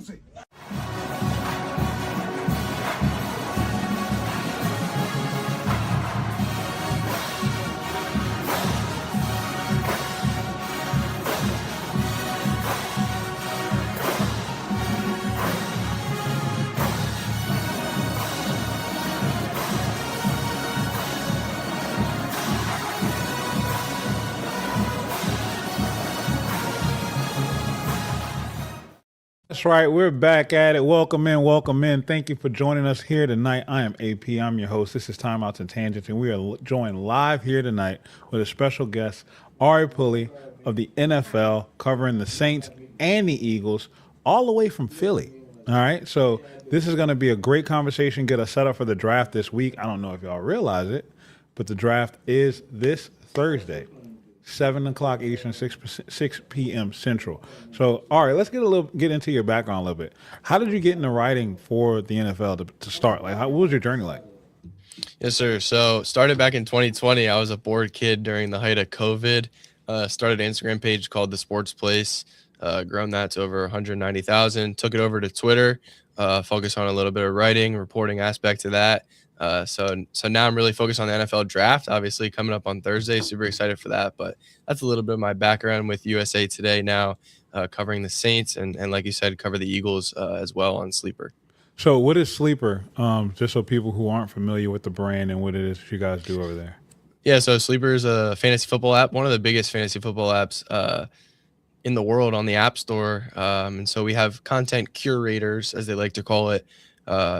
music. That's right. We're back at it. Welcome in. Welcome in. Thank you for joining us here tonight. I am AP. I'm your host. This is Time Outs and Tangents, and we are joined live here tonight with a special guest, Arye Pulli of the NFL, covering the Saints and the Eagles, all the way from Philly. All right. So this is going to be a great conversation. Get us set up for the draft this week. I don't know if y'all realize it, but the draft is this Thursday. 7 o'clock Eastern, 6 p.m. Central. So, all right, let's get into your background a little bit. How did you get into writing for the NFL to start? Like, what was your journey like? Yes, sir. So, started back in 2020. I was a bored kid during the height of COVID. Started an Instagram page called The Sports Place. Grown that to over 190,000. Took it over to Twitter. Focused on a little bit of writing, reporting aspect to that. So now I'm really focused on the NFL draft, obviously coming up on Thursday. Super excited for that. But that's a little bit of my background with USA Today now, covering the Saints and like you said, cover the Eagles as well on Sleeper. So what is Sleeper? Just so people who aren't familiar with the brand and what it is that you guys do over there. Yeah, so Sleeper is a fantasy football app, one of the biggest fantasy football apps in the world on the App Store. And so we have content curators, as they like to call it.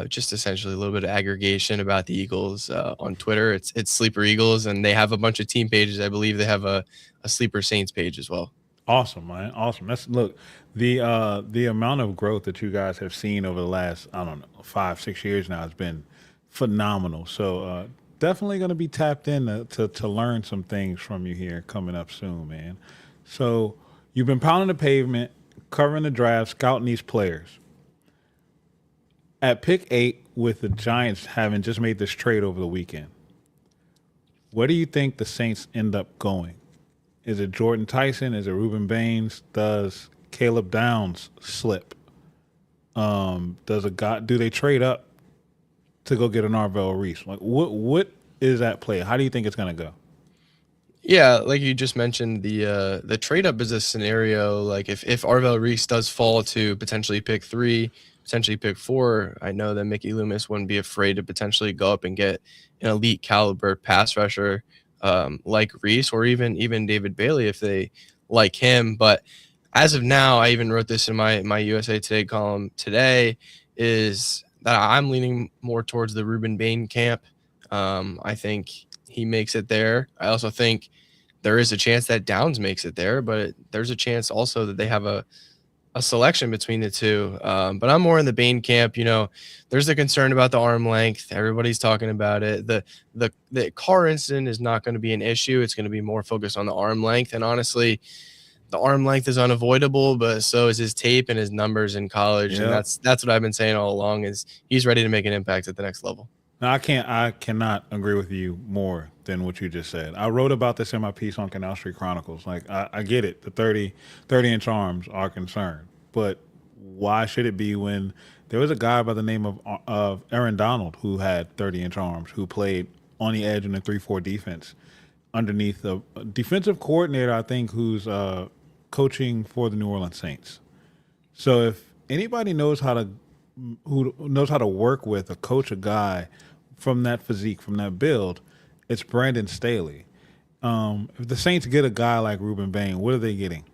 Just essentially a little bit of aggregation about the Eagles on Twitter. It's Sleeper Eagles, and they have a bunch of team pages. I believe they have a Sleeper Saints page as well. Awesome, man. Awesome. Look, the amount of growth that you guys have seen over the last, I don't know, 5-6 years now has been phenomenal. So definitely going to be tapped in to learn some things from you here coming up soon, man. So you've been pounding the pavement, covering the draft, scouting these players. At pick 8, with the Giants having just made this trade over the weekend, where do you think the Saints end up going? Is it Jordan Tyson? Is it Reuben Baines? Does Caleb Downs slip? Do they trade up to go get an Arvell Reese? Like what is at play? How do you think it's going to go? Yeah, like you just mentioned, the trade up is a scenario like if Arvell Reese does fall to potentially pick 3, potentially pick 4, I know that Mickey Loomis wouldn't be afraid to potentially go up and get an elite caliber pass rusher like Reese or even David Bailey if they like him. But as of now, I even wrote this in my USA Today column today, is that I'm leaning more towards the Reuben Bain camp. I think he makes it there. I also think there is a chance that Downs makes it there, but there's a chance also that they have a selection between the two. But I'm more in the Bain camp. You know, there's a concern about the arm length. Everybody's talking about it. The car incident is not going to be an issue. It's going to be more focused on the arm length. And honestly, the arm length is unavoidable, but so is his tape and his numbers in college. Yep. And that's what I've been saying all along, is he's ready to make an impact at the next level. Now, I cannot agree with you more than what you just said. I wrote about this in my piece on Canal Street Chronicles. Like, I get it. The 30-inch arms are concerned. But why should it be when there was a guy by the name of Aaron Donald who had 30-inch arms, who played on the edge in a 3-4 defense underneath a defensive coordinator, I think, who's coaching for the New Orleans Saints. So if anybody knows who knows how to work with or coach a guy from that physique, from that build, it's Brandon Staley. If the Saints get a guy like Reuben Bain, what are they getting?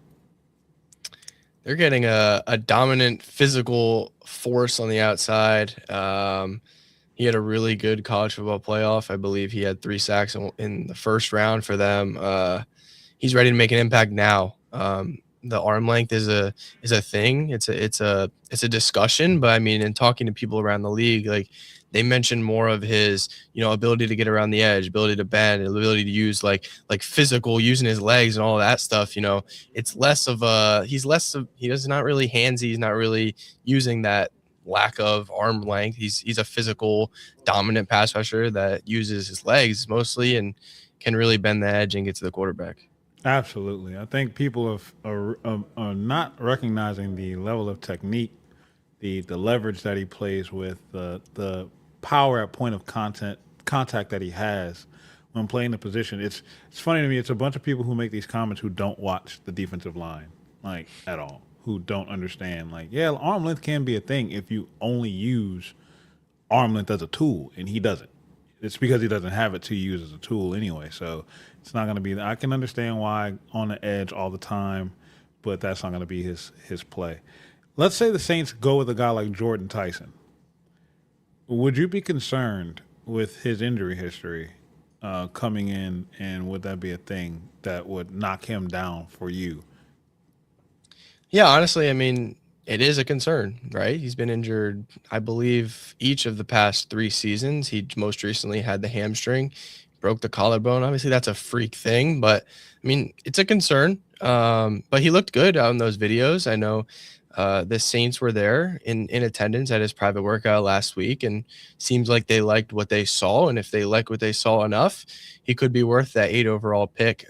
They're getting a dominant physical force on the outside. He had a really good college football playoff. I believe he had 3 sacks in the first round for them. He's ready to make an impact now. The arm length is a thing. It's a discussion, but I mean, in talking to people around the league, like, they mentioned more of his, ability to get around the edge, ability to bend, ability to use like physical, using his legs and all that stuff. It's less of he's not really handsy. He's not really using that lack of arm length. He's a physical, dominant pass rusher that uses his legs mostly and can really bend the edge and get to the quarterback. Absolutely. I think people are not recognizing the level of technique the leverage that he plays with, the power at point of contact that he has when playing the position. It's funny to me. It's a bunch of people who make these comments who don't watch the defensive line like at all, who don't understand. Like, yeah, arm length can be a thing if you only use arm length as a tool, and he doesn't. It's because he doesn't have it to use as a tool anyway. So it's not going to be. I can understand why on the edge all the time, but that's not going to be his play. Let's say the Saints go with a guy like Jordan Tyson. Would you be concerned with his injury history coming in, and would that be a thing that would knock him down for you? Yeah, honestly, I mean, it is a concern, right? He's been injured, I believe, each of the past 3 seasons. He most recently had the hamstring, broke the collarbone. Obviously, that's a freak thing, but I mean, it's a concern. But he looked good on those videos. I know the Saints were there in attendance at his private workout last week, and seems like they liked what they saw. And if they like what they saw enough, he could be worth that 8 overall pick.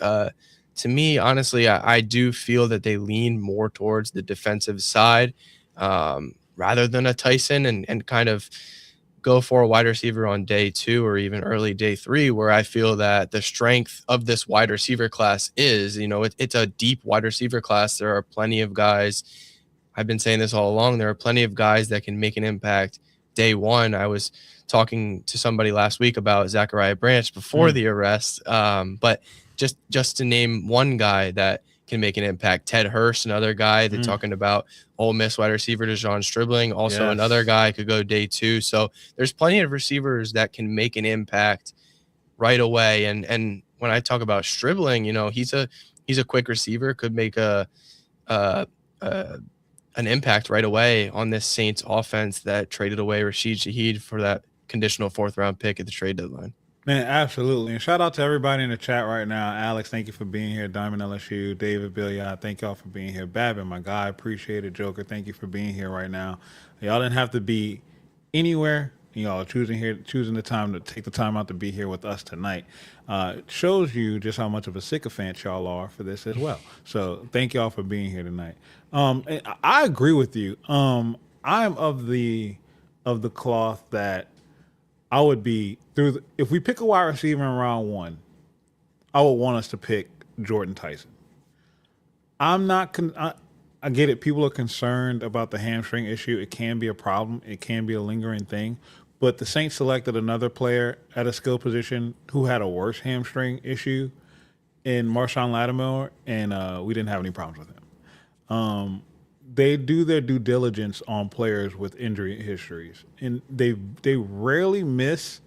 To me, honestly, I do feel that they lean more towards the defensive side rather than a Tyson, and kind of go for a wide receiver on day 2 or even early day 3, where I feel that the strength of this wide receiver class is, it's a deep wide receiver class. There are plenty of guys. I've been saying this all along. There are plenty of guys that can make an impact day 1. I was talking to somebody last week about Zachariah Branch before the arrest, but just to name one guy that can make an impact. Ted Hurst, another guy. They're talking about Ole Miss wide receiver DeJon Stribling, also another guy could go day 2. So there's plenty of receivers that can make an impact right away. And when I talk about Stribling, he's a quick receiver, could make an impact right away on this Saints offense that traded away Rashid Shaheed for that conditional 4th round pick at the trade deadline. Man, absolutely. And shout out to everybody in the chat right now. Alex, thank you for being here. Diamond LSU, David Billiard, thank y'all for being here. Babin, my guy, appreciate it. Joker, thank you for being here right now. Y'all didn't have to be anywhere. Y'all are choosing the time to take the time out to be here with us tonight. It shows you just how much of a sycophant y'all are for this as well. So thank y'all for being here tonight. And I agree with you. I'm of the cloth that I would be if we pick a wide receiver in round 1, I would want us to pick Jordan Tyson. I'm not. I get it. People are concerned about the hamstring issue. It can be a problem. It can be a lingering thing. But the Saints selected another player at a skill position who had a worse hamstring issue in Marshawn Lattimore, and we didn't have any problems with him. They do their due diligence on players with injury histories, and they rarely miss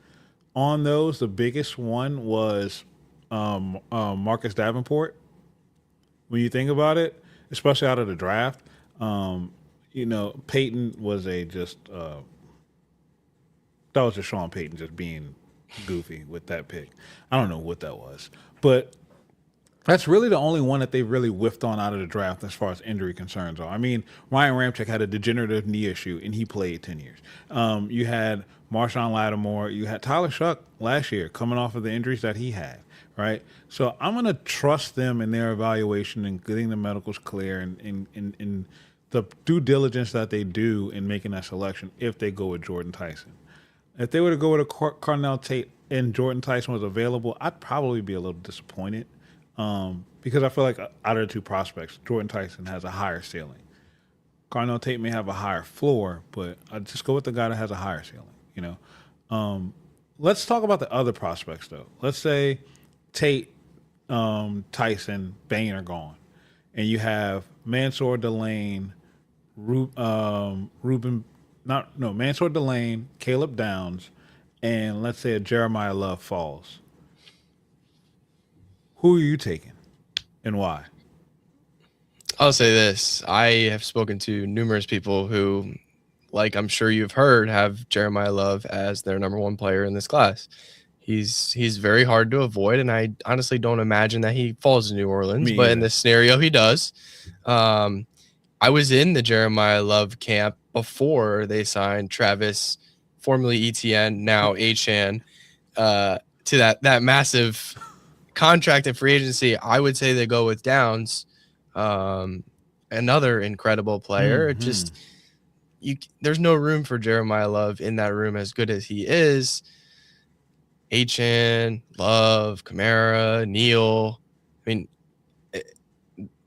on those. The biggest one was Marcus Davenport. When you think about it, especially out of the draft, Peyton was that was just Sean Payton just being goofy with that pick. I don't know what that was, but that's really the only one that they really whiffed on out of the draft as far as injury concerns are. I mean, Ryan Ramczyk had a degenerative knee issue, and he played 10 years. You had Marshawn Lattimore. You had Tyler Shuck last year coming off of the injuries that he had, right? So I'm going to trust them in their evaluation and getting the medicals clear and the due diligence that they do in making that selection if they go with Jordan Tyson. If they were to go with a Carnell Tate and Jordan Tyson was available, I'd probably be a little disappointed. Because I feel like out of the 2 prospects, Jordan Tyson has a higher ceiling. Carnell Tate may have a higher floor, but I just go with the guy that has a higher ceiling. Let's talk about the other prospects though. Let's say Tate, Tyson, Bain are gone, and you have Mansour Delane, Mansour Delane, Caleb Downs, and let's say a Jeremiah Love falls. Who are you taking and why? I'll say this. I have spoken to numerous people who, like I'm sure you've heard, have Jeremiah Love as their number 1 player in this class. He's very hard to avoid, and I honestly don't imagine that he falls to New Orleans, but in this scenario, he does. I was in the Jeremiah Love camp before they signed Travis, formerly ETN, now Achan, to that massive contract and free agency. I would say they go with Downs, another incredible player. Just there's no room for Jeremiah Love in that room as good as he is. Achan, Love, Kamara, Neal. I mean,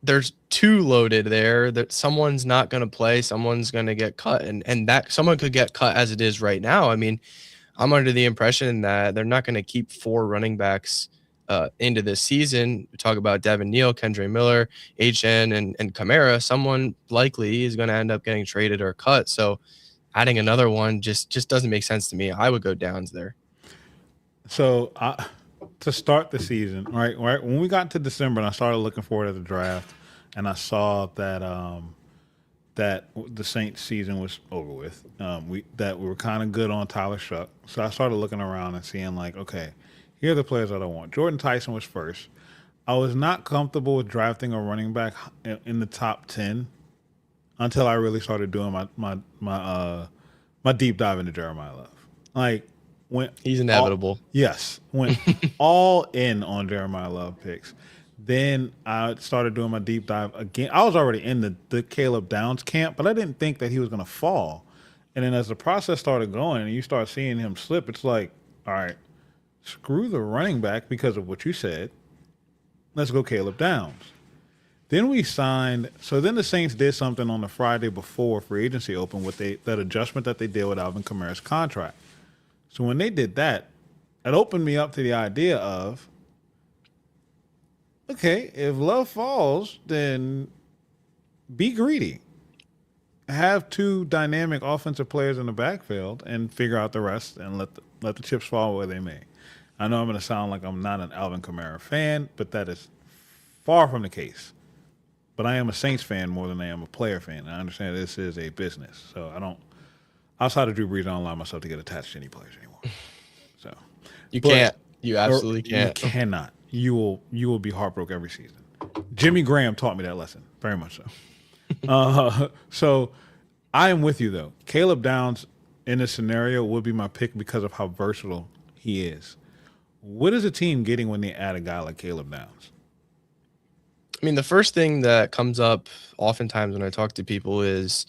there's two loaded there that someone's not going to play, someone's going to get cut, and that someone could get cut as it is right now. I mean, I'm under the impression that they're not going to keep 4 running backs into this season. We talk about Devin Neal, Kendre Miller, HN, and Kamara. Someone likely is going to end up getting traded or cut. So adding another one just doesn't make sense to me. I would go Downs there. So to start the season, right when we got to December and I started looking forward to the draft, and I saw that that the Saints season was over with. We were kind of good on Tyler Shuck, so I started looking around and seeing like, okay, here are the players that I want. Jordan Tyson was first. I was not comfortable with drafting a running back in the top 10 until I really started doing my deep dive into Jeremiah Love. Like, he's inevitable. Went all in on Jeremiah Love picks. Then I started doing my deep dive again. I was already in the Caleb Downs camp, but I didn't think that he was going to fall. And then as the process started going and you start seeing him slip, it's like, all right, screw the running back because of what you said. Let's go Caleb Downs. Then we signed. So then the Saints did something on the Friday before free agency opened with that adjustment that they did with Alvin Kamara's contract. So when they did that, it opened me up to the idea of, okay, if Love falls, then be greedy. Have 2 dynamic offensive players in the backfield and figure out the rest and let the chips fall where they may. I know I'm going to sound like I'm not an Alvin Kamara fan, but that is far from the case. But I am a Saints fan more than I am a player fan. I understand this is a business, so I don't. Outside of Drew Brees, I don't allow myself to get attached to any players anymore. So can't. You absolutely can't. You cannot. You will be heartbroken every season. Jimmy Graham taught me that lesson, very much so. So I am with you though. Caleb Downs in this scenario would be my pick because of how versatile he is. What is a team getting when they add a guy like Caleb Downs? I mean, the first thing that comes up oftentimes when I talk to people is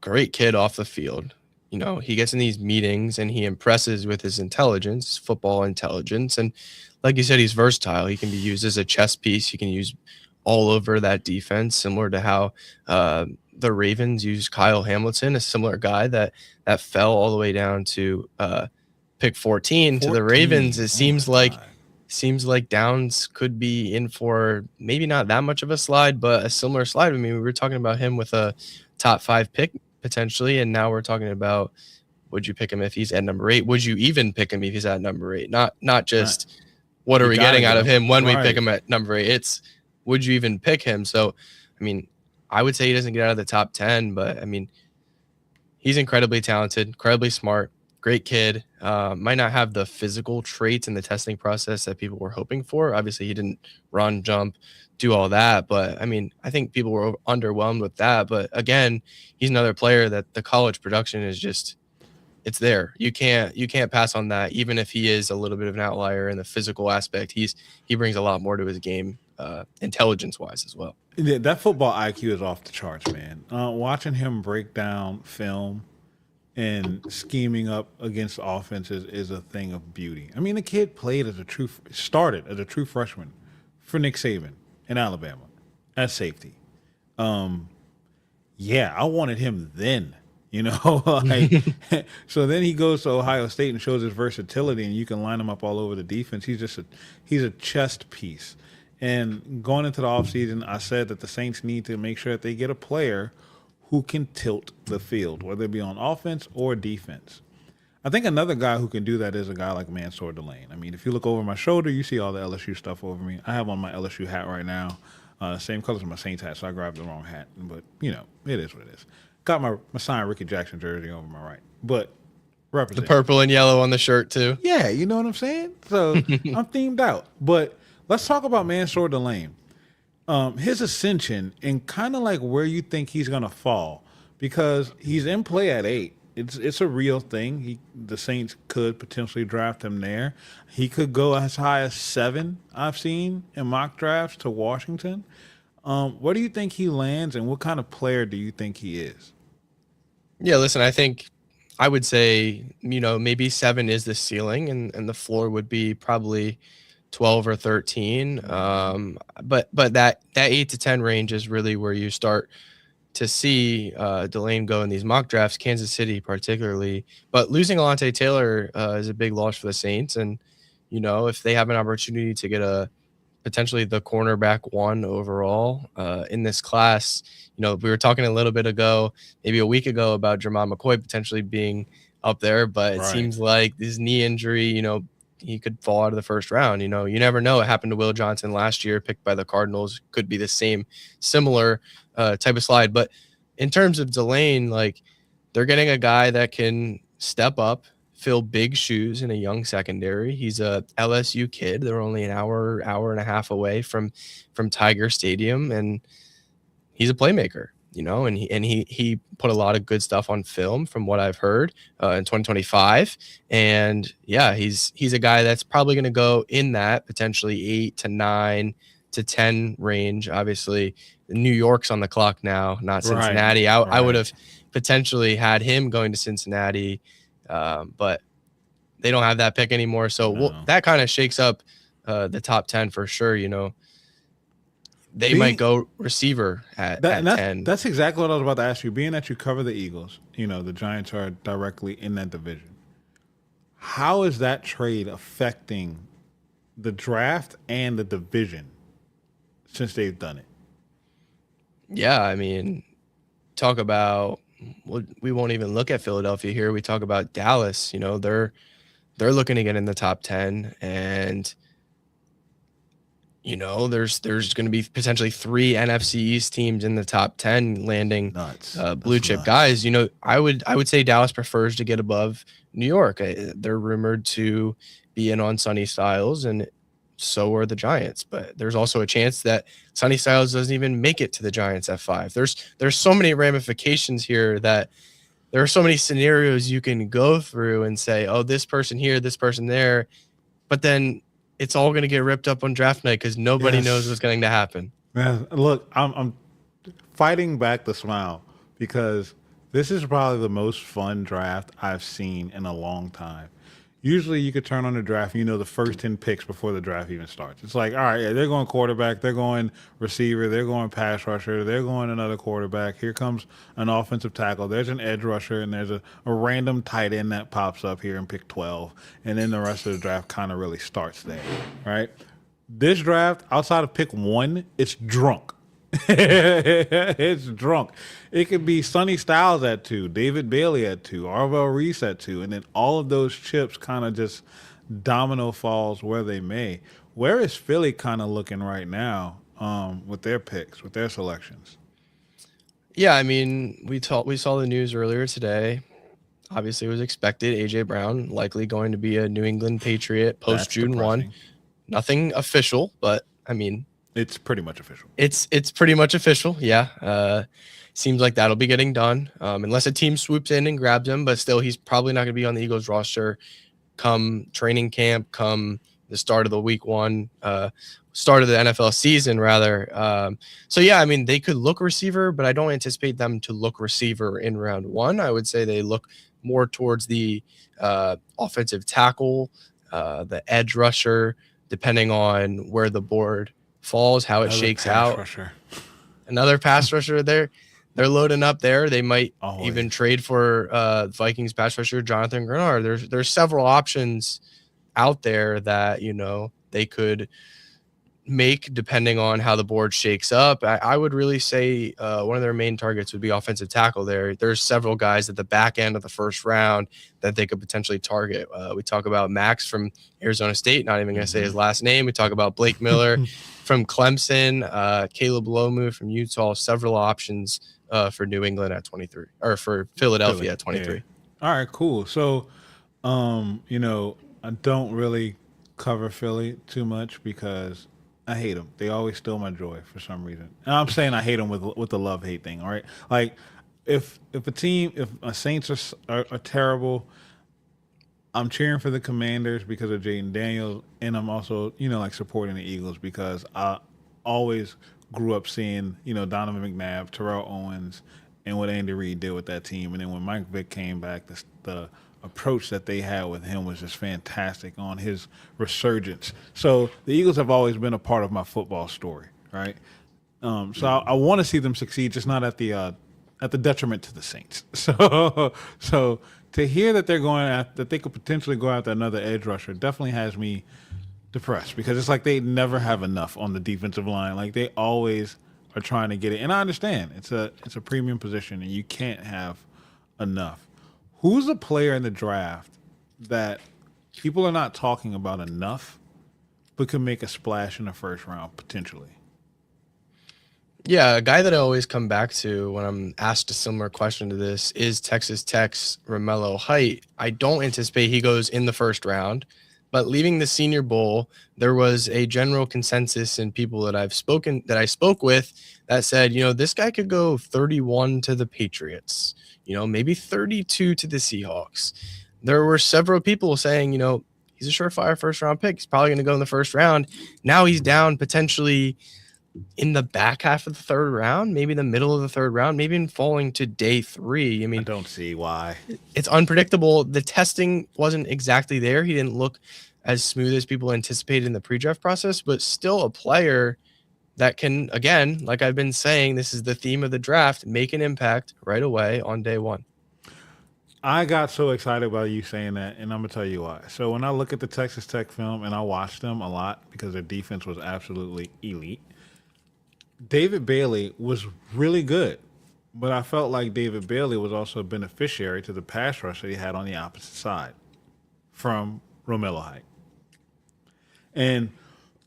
great kid off the field. You know, he gets in these meetings and he impresses with his intelligence, football intelligence. And like you said, he's versatile. He can be used as a chess piece. He can use all over that defense, similar to how the Ravens used Kyle Hamilton, a similar guy that fell all the way down to pick 14 to the Ravens. It seems like Downs could be in for maybe not that much of a slide, but a similar slide. I mean, we were talking about him with a top 5 pick potentially, and now we're talking about, would you pick him if he's at number 8? Would you even pick him if he's at number 8? Not just what are we getting out of him when we pick him at number 8. It's, would you even pick him? So, I mean, I would say he doesn't get out of the top 10, but I mean, he's incredibly talented, incredibly smart, great kid. Might not have the physical traits in the testing process that people were hoping for. Obviously, he didn't run, jump, do all that. But, I mean, I think people were underwhelmed with that. But, again, he's another player that the college production is just – it's there. You can't pass on that, even if he is a little bit of an outlier in the physical aspect. He brings a lot more to his game, intelligence-wise as well. Yeah, that football IQ is off the charts, man. Watching him break down film and scheming up against offenses is a thing of beauty. I mean, the kid started as a true freshman for Nick Saban in Alabama at safety. Yeah, I wanted him then. You know, like, so then he goes to Ohio State and shows his versatility, and you can line him up all over the defense. He's a chest piece. And going into the offseason, I said that the Saints need to make sure that they get a player who can tilt the field, whether it be on offense or defense. I think another guy who can do that is a guy like Mansour Delane. I mean, if you look over my shoulder, you see all the LSU stuff over me. I have on my LSU hat right now, same colors as my Saints hat, so I grabbed the wrong hat. But, you know, it is what it is. Got my signed Ricky Jackson jersey over my right. But represent. The purple and yellow on the shirt, too. Yeah, you know what I'm saying? So I'm themed out. But let's talk about Mansour Delane. His ascension and kind of like where you think he's going to fall, because he's in play at 8. It's a real thing. The Saints could potentially draft him there. He could go as high as 7, I've seen, in mock drafts to Washington. Where do you think he lands, and what kind of player do you think he is? Yeah, listen, I think I would say, maybe 7 is the ceiling, and the floor would be probably 12 or 13. But that 8 to 10 range is really where you start to see Delane go in these mock drafts, Kansas City particularly. But losing Alontae Taylor is a big loss for the Saints. And, if they have an opportunity to get a potentially the cornerback one overall in this class. We were talking a little bit ago, maybe a week ago, about Jermon McCoy potentially being up there, but it Right. seems like this knee injury, he could fall out of the first round. You never know. It happened to Will Johnson last year, picked by the Cardinals. Could be the same, similar type of slide. But in terms of Delane, like they're getting a guy that can step up, fill big shoes in a young secondary. He's a LSU kid. They're only an hour and a half away from Tiger Stadium, and he's a playmaker. And he put a lot of good stuff on film from what I've heard in 2025. And yeah, he's a guy that's probably going to go in that potentially 8 to 9 to 10 range. Obviously, New York's on the clock now, not Cincinnati. I would have potentially had him going to Cincinnati, but they don't have that pick anymore. So that kind of shakes up the top 10 for sure. They might go receiver at 10. That's exactly what I was about to ask you. Being that you cover the Eagles, the Giants are directly in that division. How is that trade affecting the draft and the division since they've done it? Yeah, I mean, talk about, we won't even look at Philadelphia here. We talk about Dallas. They're looking to get in the top 10, and there's going to be potentially 3 NFC East teams in the top 10 landing blue chip guys. I would say Dallas prefers to get above New York. They're rumored to be in on Sonny Styles, and so are the Giants. But there's also a chance that Sonny Styles doesn't even make it to the Giants at 5. There's so many ramifications here that there are so many scenarios you can go through and say, oh, this person here, this person there, but then it's all going to get ripped up on draft night because nobody knows what's going to happen. Man, look, I'm fighting back the smile because this is probably the most fun draft I've seen in a long time. Usually you could turn on the draft and the first 10 picks before the draft even starts. It's like, all right, yeah, they're going quarterback, they're going receiver, they're going pass rusher, they're going another quarterback. Here comes an offensive tackle. There's an edge rusher, and there's a random tight end that pops up here in pick 12. And then the rest of the draft kind of really starts there, right? This draft, outside of pick 1, it's drunk. It's drunk. It could be Sonny Styles at 2, David Bailey at 2, Arvell Reese at 2, and then all of those chips kind of just domino falls where they may. Where is Philly kind of looking right now with their picks, with their selections? Yeah, I mean, we saw the news earlier today. Obviously, it was expected. A.J. Brown likely going to be a New England Patriot post June 1. Nothing official, but I mean, it's pretty much official. It's pretty much official, yeah. Seems like that'll be getting done, unless a team swoops in and grabs him. But still, he's probably not going to be on the Eagles roster come training camp, come the start of the week 1, start of the NFL season, rather. So, yeah, I mean, they could look receiver, but I don't anticipate them to look receiver in round 1. I would say they look more towards the offensive tackle, the edge rusher, depending on where the board falls, how it shakes out. Another pass rusher there. They're loading up there. They might even trade for Vikings pass rusher Jonathan Grenard. There's several options out there that they could make depending on how the board shakes up. I would really say one of their main targets would be offensive tackle there. There's several guys at the back end of the first round that they could potentially target. We talk about Max from Arizona State, not even going to say his last name. We talk about Blake Miller from Clemson, Caleb Lomu from Utah, several options for New England at 23, or for Philadelphia at 23. Yeah. All right, cool. So, I don't really cover Philly too much because I hate them. They always steal my joy for some reason. And I'm saying I hate them with the love-hate thing, all right? Like, if a Saints are terrible, I'm cheering for the Commanders because of Jaden Daniels, and I'm also, supporting the Eagles because I always grew up seeing, Donovan McNabb, Terrell Owens, and what Andy Reid did with that team. And then when Mike Vick came back, the approach that they had with him was just fantastic on his resurgence. So the Eagles have always been a part of my football story, right? So I want to see them succeed, just not at the detriment to the Saints. So to hear that that they could potentially go after another edge rusher definitely has me depressed, because it's like they never have enough on the defensive line. Like they always are trying to get it, and I understand it's a premium position, and you can't have enough. Who's a player in the draft that people are not talking about enough, but could make a splash in the first round potentially? Yeah, a guy that I always come back to when I'm asked a similar question to this is Texas Tech's Romello Height. I don't anticipate he goes in the first round, but leaving the Senior Bowl, there was a general consensus in people that I spoke with that said, this guy could go 31 to the Patriots, maybe 32 to the Seahawks. There were several people saying, he's a surefire first round pick. He's probably going to go in the first round. Now he's down potentially in the back half of the third round, maybe the middle of the third round, maybe even falling to day 3. I mean, I don't see why. It's unpredictable. The testing wasn't exactly there. He didn't look as smooth as people anticipated in the pre-draft process, but still a player that can, again, like I've been saying, this is the theme of the draft, make an impact right away on day 1. I got so excited about you saying that, and I'm going to tell you why. So when I look at the Texas Tech film, and I watched them a lot because their defense was absolutely elite, David Bailey was really good, but I felt like David Bailey was also a beneficiary to the pass rush that he had on the opposite side from Romello Height. And,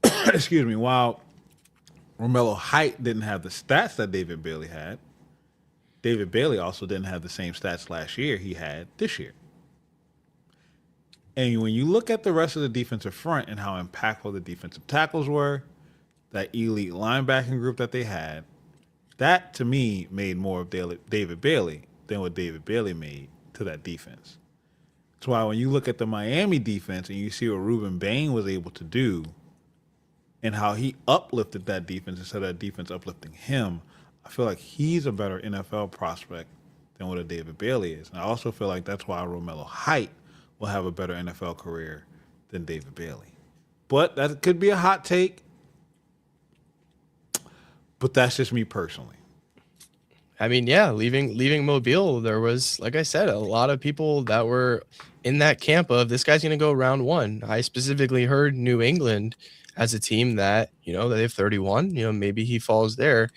excuse me, while Romello Height didn't have the stats that David Bailey had, David Bailey also didn't have the same stats last year he had this year. And when you look at the rest of the defensive front and how impactful the defensive tackles were, that elite linebacking group that they had, that to me made more of David Bailey than what David Bailey made to that defense. That's why when you look at the Miami defense and you see what Ruben Bain was able to do and how he uplifted that defense instead of that defense uplifting him, I feel like he's a better NFL prospect than what a David Bailey is. And I also feel like that's why Romello Height will have a better NFL career than David Bailey. But that could be a hot take. But that's just me personally. I mean, yeah, leaving Mobile, there was, like I said, a lot of people that were in that camp of this guy's going to go round 1. I specifically heard New England as a team that, that they have 31, maybe he falls there.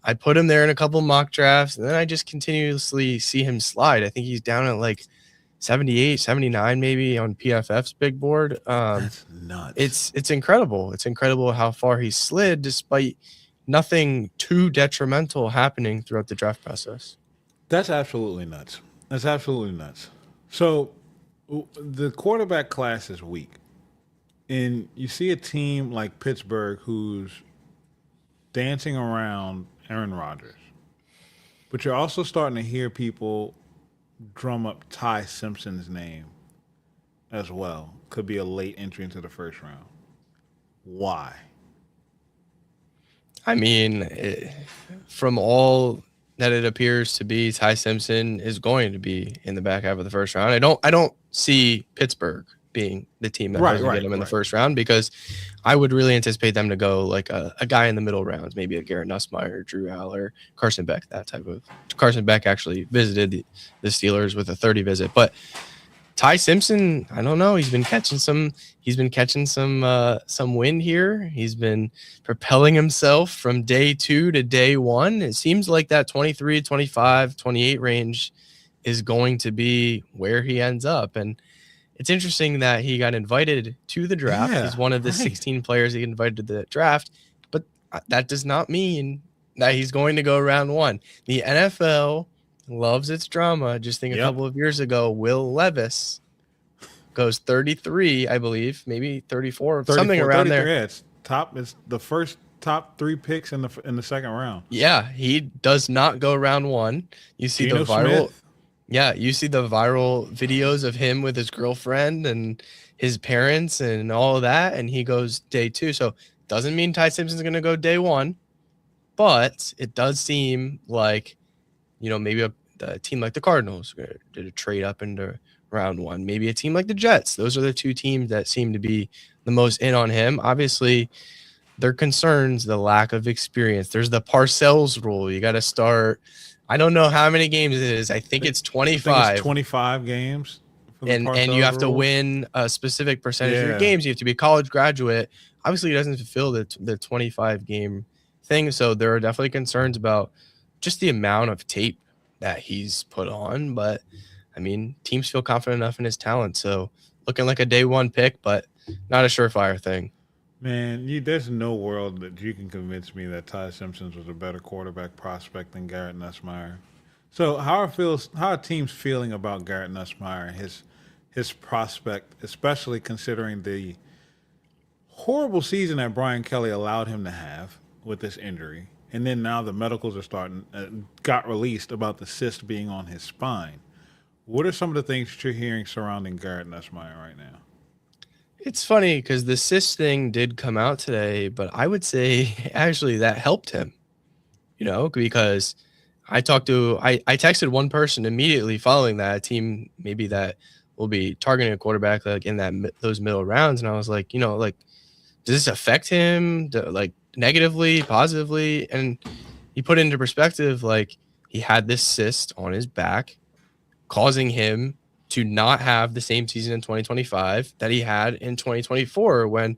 I put him there in a couple mock drafts, and then I just continuously see him slide. I think he's down at like 78, 79 maybe on PFF's big board. That's nuts. It's incredible. It's incredible how far he slid despite nothing too detrimental happening throughout the draft process. That's absolutely nuts. That's absolutely nuts. So the quarterback class is weak. And you see a team like Pittsburgh who's dancing around Aaron Rodgers. But you're also starting to hear people drum up Ty Simpson's name as well. Could be a late entry into the first round. Why? I mean, from all that it appears to be, Ty Simpson is going to be in the back half of the first round. I don't see Pittsburgh being the team that doesn't get him in the first round, because I would really anticipate them to go like a guy in the middle rounds, maybe a Garrett Nussmeier, Drew Aller, Carson Beck, that type of. Carson Beck actually visited the Steelers with a 30 visit, but Ty Simpson, I don't know. He's been catching some wind here. He's been propelling himself from day 2 to day 1. It seems like that 23, 25, 28 range is going to be where he ends up. And it's interesting that he got invited to the draft. Yeah, he's one of the 16 players he invited to the draft, but that does not mean that he's going to go round 1. The NFL loves its drama. Just think a couple of years ago, Will Levis goes 33, I believe, maybe 34, something around there. Yeah, it's the first top 3 picks in the second round. Yeah, he does not go round 1. You see Geno the viral Smith. Yeah, you see the viral videos of him with his girlfriend and his parents and all of that, and he goes day 2. So doesn't mean Ty Simpson's going to go day 1, but it does seem like maybe a team like the Cardinals did a trade up into round one. Maybe a team like the Jets. Those are the two teams that seem to be the most in on him. Obviously, their concerns, the lack of experience. There's the Parcells rule. You got to start. I don't know how many games it is. I think it's I think it's 25. 25 games for the And you Parcells have to rule. win a specific percentage of your Yeah. games. You have to be a college graduate. Obviously, he doesn't fulfill the 25 game thing. So there are definitely concerns about just the amount of tape that he's put on. But I mean, teams feel confident enough in his talent. So looking like a day one pick, but not a surefire thing. Man, there's no world that you can convince me that Ty Simpson was a better quarterback prospect than Garrett Nussmeier. So how are teams feeling about Garrett Nussmeier and his prospect, especially considering the horrible season that Brian Kelly allowed him to have with this injury, and then now the medicals are got released about the cyst being on his spine. What are some of the things that you're hearing surrounding Garrett Nussmeier right now? It's funny because the cyst thing did come out today, but I would say actually that helped him, because I texted one person immediately following that, a team maybe that will be targeting a quarterback like in those middle rounds. And I was like, does this affect him like negatively, positively? And he put it into perspective, like he had this cyst on his back causing him to not have the same season in 2025 that he had in 2024, when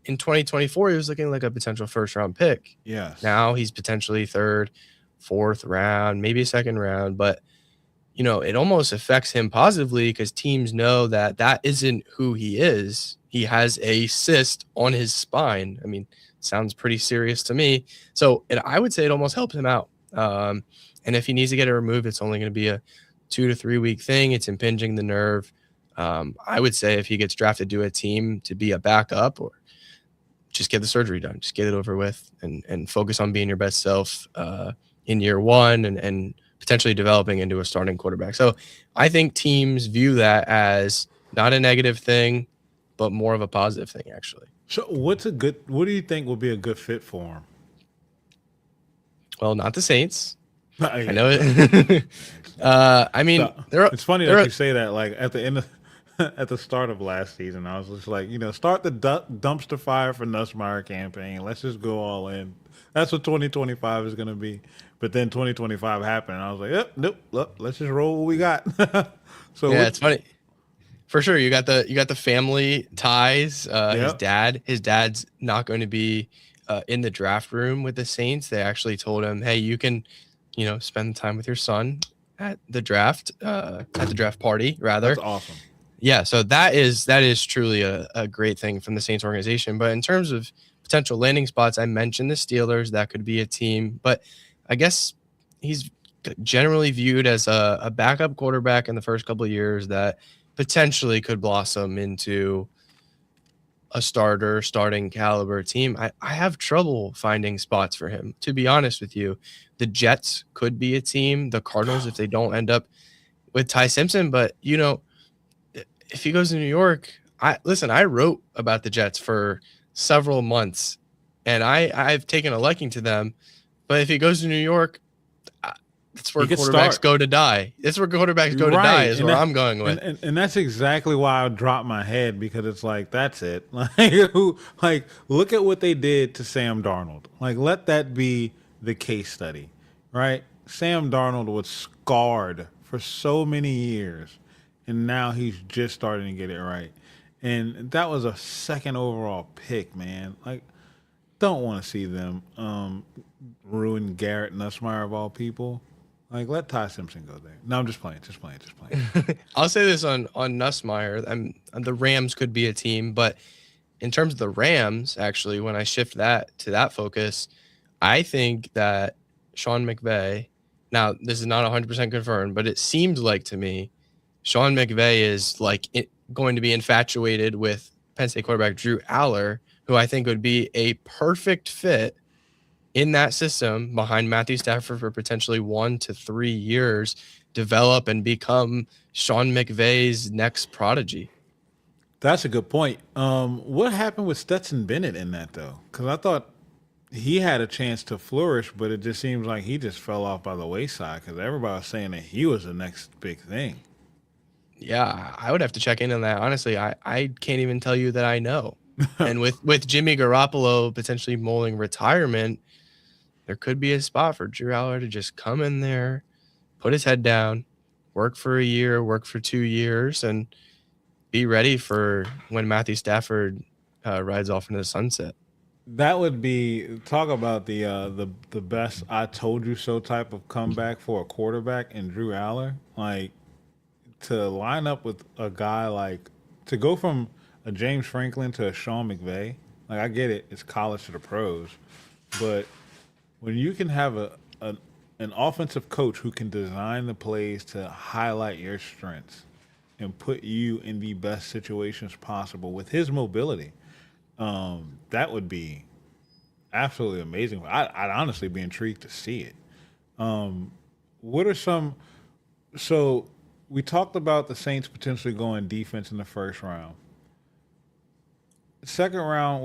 in 2024 he was looking like a potential first round pick. Yes. Now he's potentially third, fourth round, maybe a second round, but it almost affects him positively because teams know that isn't who he is. He has a cyst on his spine. I mean, sounds pretty serious to me. So I would say it almost helps him out. And if he needs to get it removed, it's only going to be a 2 to 3 week thing. It's impinging the nerve. I would say if he gets drafted to a team to be a backup, or just get the surgery done, just get it over with, and focus on being your best self in year one, and potentially developing into a starting quarterback. So I think teams view that as not a negative thing, but more of a positive thing, actually. So what do you think will be a good fit for him? Well, not the Saints. Yeah. I know it. I mean, it's funny that you say that. Like at the end of, at the start of last season, I was just like, start the dumpster fire for Nussmeier campaign. Let's just go all in. That's what 2025 is going to be. But then 2025 happened, and I was like, yep, nope, let's just roll what we got. So yeah, it's funny. For sure, you got the family ties. Yep. His dad's not going to be in the draft room with the Saints. They actually told him, hey, you can, spend time with your son at the draft party, rather. That's awesome. Yeah, so that is truly a great thing from the Saints organization. But in terms of potential landing spots, I mentioned the Steelers. That could be a team, but I guess he's generally viewed as a backup quarterback in the first couple of years that potentially could blossom into a starting caliber team. I have trouble finding spots for him, to be honest with you. The Jets could be a team, the Cardinals, if they don't end up with Ty Simpson. But, if he goes to New York, I wrote about the Jets for several months, and I've taken a liking to them. But if he goes to New York, that's where quarterbacks go to die. That's where quarterbacks go to die, is where I'm going with. And that's exactly why I dropped my head, because it's like, that's it. Like, look at what they did to Sam Darnold. Like, let that be the case study, right? Sam Darnold was scarred for so many years, and now he's just starting to get it right. And that was a second overall pick, man. Like, don't want to see them ruin Garrett Nussmeier of all people. Like, let Ty Simpson go there. No, I'm just playing. I'll say this on Nussmeier. The Rams could be a team, but in terms of the Rams, actually, when I shift that to that focus, I think that Sean McVay, now this is not 100% confirmed, but it seems like to me, Sean McVay is going to be infatuated with Penn State quarterback Drew Aller, who I think would be a perfect fit in that system behind Matthew Stafford for potentially 1 to 3 years, develop and become Sean McVay's next prodigy. That's a good point. What happened with Stetson Bennett in that, though? Because I thought he had a chance to flourish, but it just seems like he just fell off by the wayside because everybody was saying that he was the next big thing. Yeah, I would have to check in on that. Honestly, I can't even tell you that I know. And with Jimmy Garoppolo potentially mulling retirement, there could be a spot for Drew Aller to just come in there, put his head down, work for a year, work for 2 years, and be ready for when Matthew Stafford rides off into the sunset. That would be talk about the best "I told you so" type of comeback for a quarterback in Drew Aller. Like to line up with a guy like to go from a James Franklin to a Sean McVay. Like I get it, it's college to the pros, but when you can have an offensive coach who can design the plays to highlight your strengths and put you in the best situations possible with his mobility, that would be absolutely amazing. I'd honestly be intrigued to see it. What are some? So we talked about the Saints potentially going defense in the first round. Second round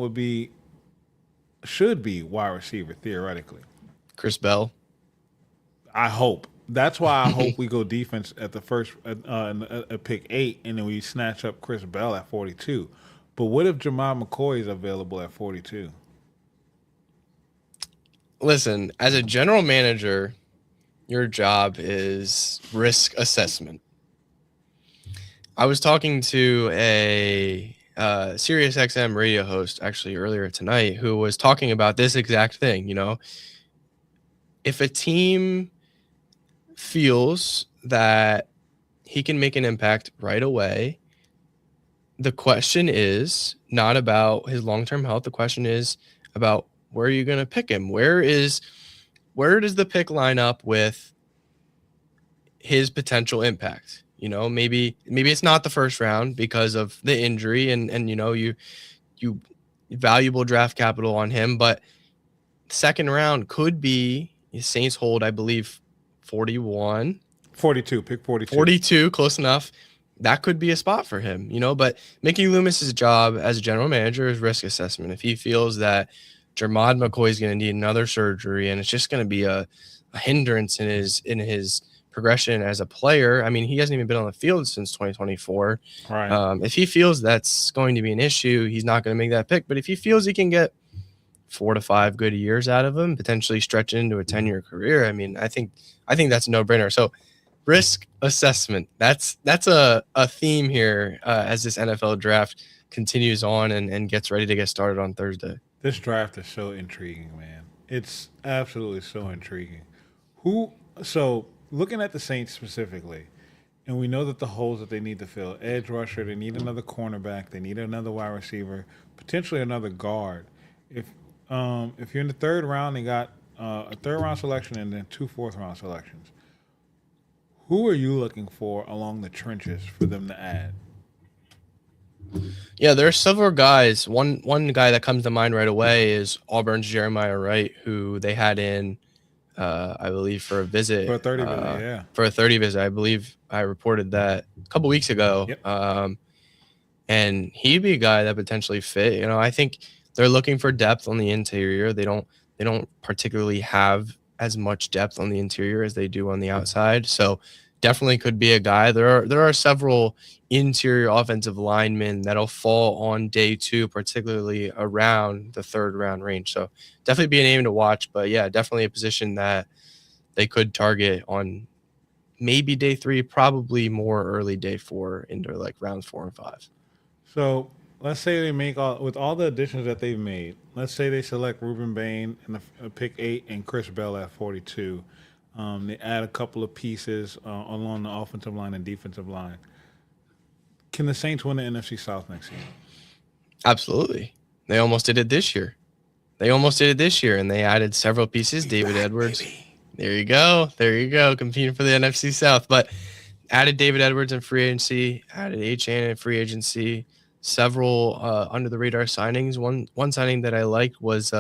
should be wide receiver theoretically. Chris Bell. I hope. That's why I hope we go defense at the first at pick 8, and then we snatch up Chris Bell at 42. But what if Jamal McCoy is available at 42? Listen, as a general manager, your job is risk assessment. I was talking to a Sirius XM radio host actually earlier tonight who was talking about this exact thing. You know, if a team feels that he can make an impact right away, the question is not about his long-term health. The question is about where are you going to pick him? Where does the pick line up with his potential impact? You know, maybe it's not the first round because of the injury and you know, you valuable draft capital on him, but second round could be Saints hold, I believe, 41. 42, pick 42. 42, close enough. That could be a spot for him, you know, but Mickey Loomis's job as a general manager is risk assessment. If he feels that Jermod McCoy is going to need another surgery and it's just going to be a hindrance in his progression as a player. I mean, he hasn't even been on the field since 2024. Right. If he feels that's going to be an issue, he's not going to make that pick. But if he feels he can get 4 to 5 good years out of him, potentially stretch into a 10-year career, I mean, I think that's a no-brainer. So risk assessment, that's a theme here as this NFL draft continues on and gets ready to get started on Thursday. This draft is so intriguing, man. It's absolutely so intriguing. So looking at the Saints specifically, and we know that the holes that they need to fill, edge rusher, they need another cornerback, they need another wide receiver, potentially another guard. If you're in the third round, they got a third round selection and then 2 fourth-round selections. Who are you looking for along the trenches for them to add? Yeah, there are several guys. One guy that comes to mind right away is Auburn's Jeremiah Wright, who they had in, I believe, for a visit. For a 30 visit, yeah. For a 30 visit. I believe I reported that a couple weeks ago. Yep. And he'd be a guy that potentially fit. You know, I think they're looking for depth on the interior. They don't particularly have as much depth on the interior as they do on the outside. So definitely could be a guy. There are several interior offensive linemen that'll fall on day 2, particularly around the third round range. So definitely be a name to watch. But yeah, definitely a position that they could target on maybe day 3, probably more early day 4 into like rounds 4 and 5. So let's say they make with all the additions that they've made. Let's say they select Ruben Bain in the pick 8 and Chris Bell at 42. They add a couple of pieces along the offensive line and defensive line. Can the Saints win the NFC South next year? Absolutely. They almost did it this year. And they added several pieces. David Edwards. Baby. There you go. Competing for the NFC South. But added David Edwards in free agency, added Achane in free agency, several under-the-radar signings. One signing that I liked was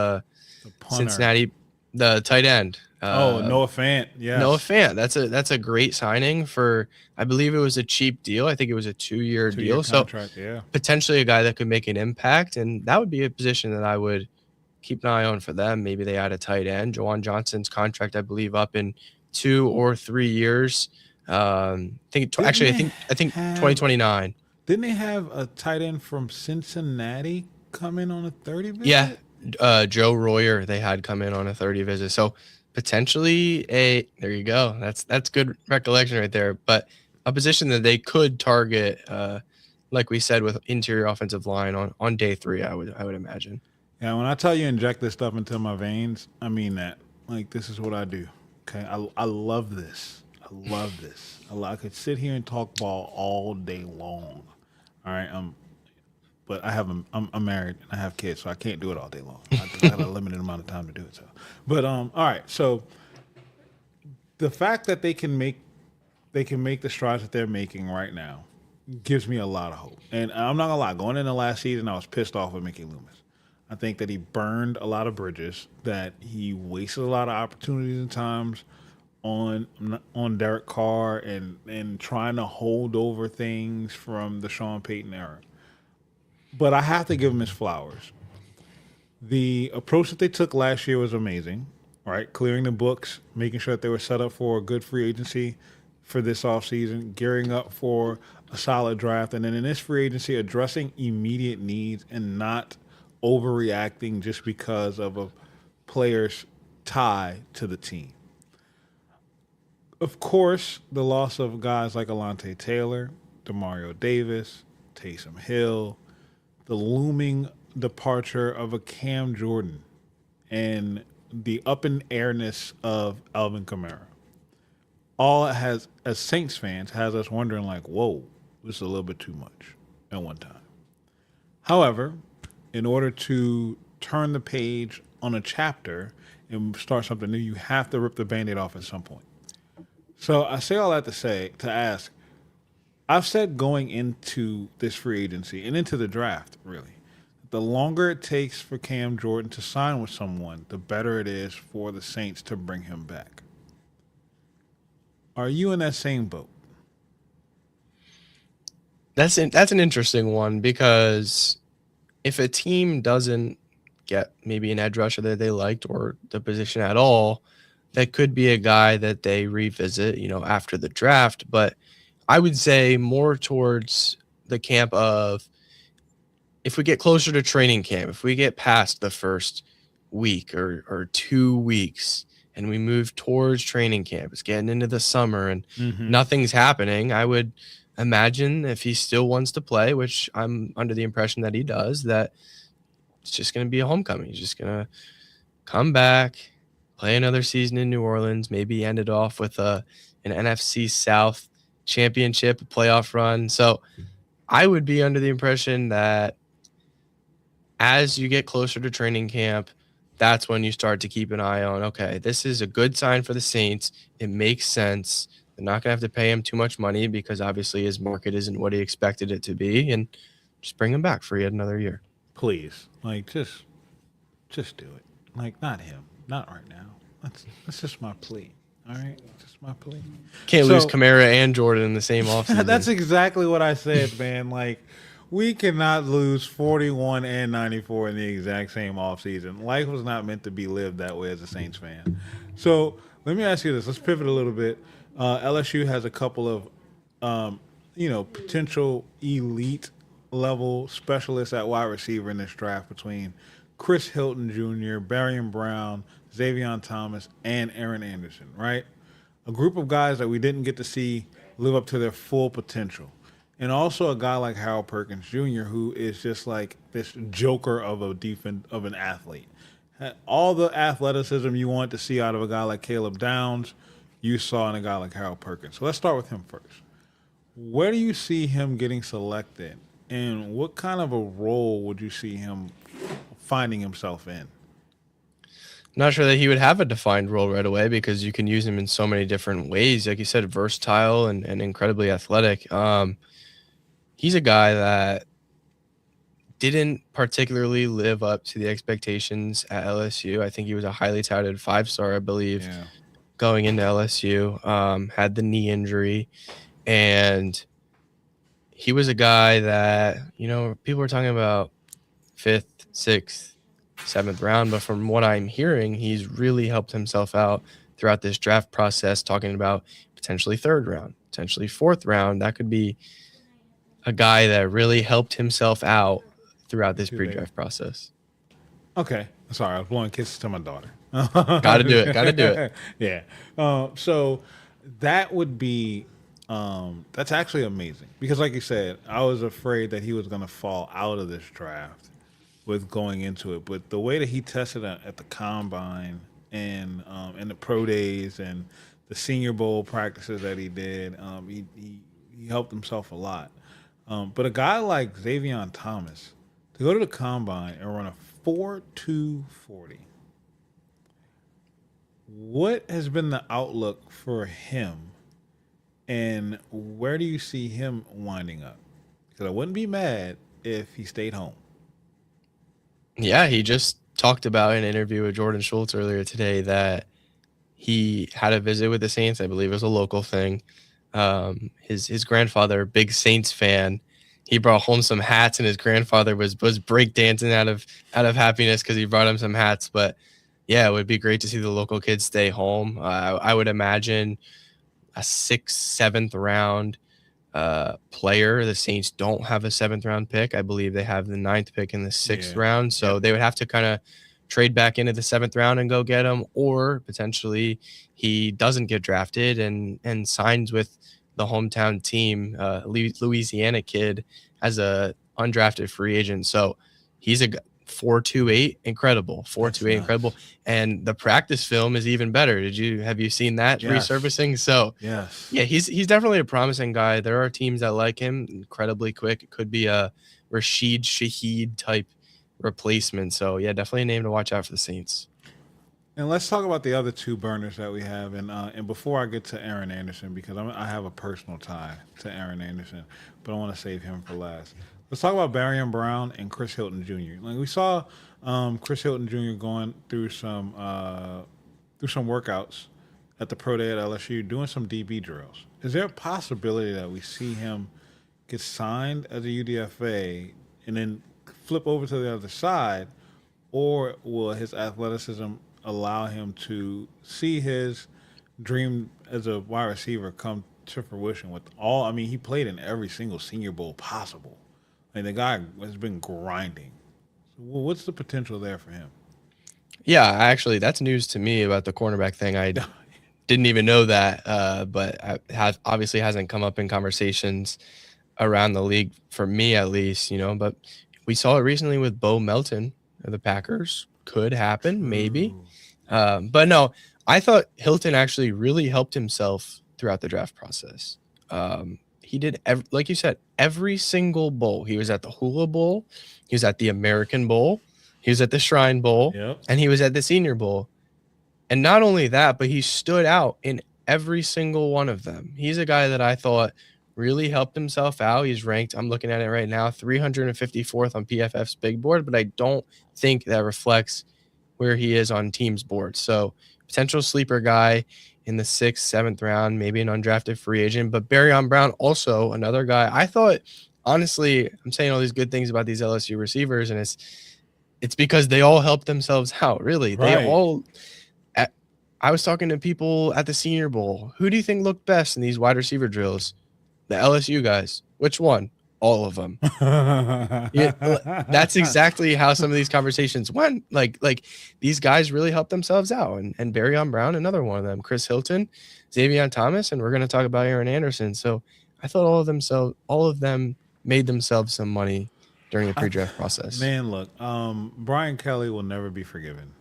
Cincinnati, the tight end. Noah Fant. Yeah, Noah Fant. That's a great signing for, I believe it was a cheap deal. I think it was a 2-year deal. Contract, yeah. Potentially a guy that could make an impact, and that would be a position that I would keep an eye on for them. Maybe they add a tight end. Jawan Johnson's contract, I believe, up in 2 or 3 years. Didn't I they think have 2029. didn't they have a tight end from Cincinnati come in on a 30 Yeah, visit? Joe Royer they had come in on a 30 visit. So potentially there you go. That's good recollection right there. But a position that they could target, like we said, with interior offensive line on day 3, I would imagine. Yeah, when I tell you inject this stuff into my veins, I mean that. Like, this is what I do. Okay, I love this. I love this. I could sit here and talk ball all day long. All right, but I'm married and I have kids, so I can't do it all day long. I got a limited amount of time to do it. So, but all right. So the fact that they can make the strides that they're making right now gives me a lot of hope. And I'm not gonna lie, going into last season, I was pissed off with Mickey Loomis. I think that he burned a lot of bridges, that he wasted a lot of opportunities and times on Derek Carr and trying to hold over things from the Sean Payton era. But I have to give him his flowers. The approach that they took last year was amazing, right? Clearing the books, making sure that they were set up for a good free agency for this offseason, gearing up for a solid draft, and then in this free agency, addressing immediate needs and not overreacting just because of a player's tie to the team. Of course, the loss of guys like Alante Taylor, Demario Davis, Taysom Hill, the looming departure of a Cam Jordan, and the up in airness of Alvin Kamara. All it has, as Saints fans, has us wondering like, whoa, this is a little bit too much at one time. However, in order to turn the page on a chapter and start something new, you have to rip the Band-Aid off at some point. So I say all that to ask, I've said going into this free agency and into the draft, really, the longer it takes for Cam Jordan to sign with someone, the better it is for the Saints to bring him back. Are you in that same boat? That's an interesting one, because if a team doesn't get maybe an edge rusher that they liked or the position at all, that could be a guy that they revisit, after the draft. But I would say more towards the camp of, if we get closer to training camp, if we get past the first week or 2 weeks and we move towards training camp, it's getting into the summer and nothing's happening, I would imagine if he still wants to play, which I'm under the impression that he does, that it's just going to be a homecoming. He's just going to come back, play another season in New Orleans, maybe end it off with an NFC South championship, a playoff run. So I would be under the impression that as you get closer to training camp, that's when you start to keep an eye on, okay, this is a good sign for the Saints. It makes sense. They're not going to have to pay him too much money because obviously his market isn't what he expected it to be, and just bring him back for yet another year. Please, like, just do it. Like, not him, not right now. That's just my plea. All right, just my plea. Can't lose Kamara and Jordan in the same offseason. That's exactly what I said, man. Like, we cannot lose 41 and 94 in the exact same offseason. Life was not meant to be lived that way as a Saints fan. So let me ask you this. Let's pivot a little bit. LSU has a couple of, potential elite level specialists at wide receiver in this draft between Chris Hilton Jr., Barian Brown, Xavier Thomas, and Aaron Anderson, right? A group of guys that we didn't get to see live up to their full potential. And also a guy like Harold Perkins Jr., who is just like this joker of an athlete. All the athleticism you want to see out of a guy like Caleb Downs, you saw in a guy like Harold Perkins. So let's start with him first. Where do you see him getting selected, and what kind of a role would you see him finding himself in? Not sure that he would have a defined role right away, because you can use him in so many different ways. Like you said, versatile and incredibly athletic. He's a guy that didn't particularly live up to the expectations at LSU. I think he was a highly touted 5-star, I believe, going into LSU. Had the knee injury, and he was a guy that, people were talking about 5th, 6th, 7th round. But from what I'm hearing, he's really helped himself out throughout this draft process, talking about potentially 3rd round, potentially 4th round. That could be a guy that really helped himself out throughout this pre-draft process. Okay. Sorry, I was blowing kisses to my daughter. Gotta do it. Gotta do it. Yeah. So that would be that's actually amazing because, like you said, I was afraid that he was going to fall out of this draft with going into it, but the way that he tested at the combine and the pro days and the Senior Bowl practices that he did, he helped himself a lot. But a guy like Xavier Thomas to go to the combine and run a 4.240. What has been the outlook for him, and where do you see him winding up? Because I wouldn't be mad if he stayed home. Yeah, he just talked about in an interview with Jordan Schultz earlier today that he had a visit with the Saints. I believe it was a local thing. His grandfather, big Saints fan, he brought home some hats, and his grandfather was breakdancing out of happiness because he brought him some hats. But yeah, it would be great to see the local kids stay home. I would imagine a 6th, 7th round player. The Saints don't have a 7th round pick. I believe they have the 9th pick in the 6th round. So they would have to kind of trade back into the 7th round and go get him, or potentially he doesn't get drafted and signs with the hometown team, Louisiana kid, as a undrafted free agent. So he's a 4.28, incredible. 4.28, incredible. And the practice film is even better. Have you seen that resurfacing? So yes, yeah, he's definitely a promising guy. There are teams that like him, incredibly quick. It could be a Rashid Shaheed type replacement. So yeah, definitely a name to watch out for the Saints. and let's talk about the other two burners that we have. And before I get to Aaron Anderson, because I have a personal tie to Aaron Anderson, but I want to save him for last. Let's talk about Barion Brown and Chris Hilton Jr. Like we saw Chris Hilton Jr. going through some workouts at the pro day at LSU, doing some DB drills. Is there a possibility that we see him get signed as a UDFA and then flip over to the other side, or will his athleticism allow him to see his dream as a wide receiver come to fruition with all? I mean, he played in every single Senior Bowl possible. I mean, the guy has been grinding. So what's the potential there for him? Yeah, actually, that's news to me about the cornerback thing. I didn't even know that, but obviously hasn't come up in conversations around the league for me, at least. But we saw it recently with Bo Melton of the Packers. Could happen, maybe. But no, I thought Hilton actually really helped himself throughout the draft process. He did, like you said, every single bowl. He was at the Hula Bowl. He was at the American Bowl. He was at the Shrine Bowl. Yep. And he was at the Senior Bowl. And not only that, but he stood out in every single one of them. He's a guy that I thought really helped himself out. He's ranked, I'm looking at it right now, 354th on PFF's big board, but I don't think that reflects where he is on teams' boards. So potential sleeper guy in the 6th, 7th round, maybe an undrafted free agent. But Barion Brown, also another guy. I thought, honestly, I'm saying all these good things about these LSU receivers, and it's because they all helped themselves out, really. Right. They all – I was talking to people at the Senior Bowl. Who do you think looked best in these wide receiver drills? The LSU guys. Which one? All of them. Yeah, that's exactly how some of these conversations went. Like these guys really helped themselves out. And Barion Brown, another one of them. Chris Hilton, Xavier Thomas, and we're going to talk about Aaron Anderson. So I thought all of them made themselves some money during the pre-draft process. Man, look, Brian Kelly will never be forgiven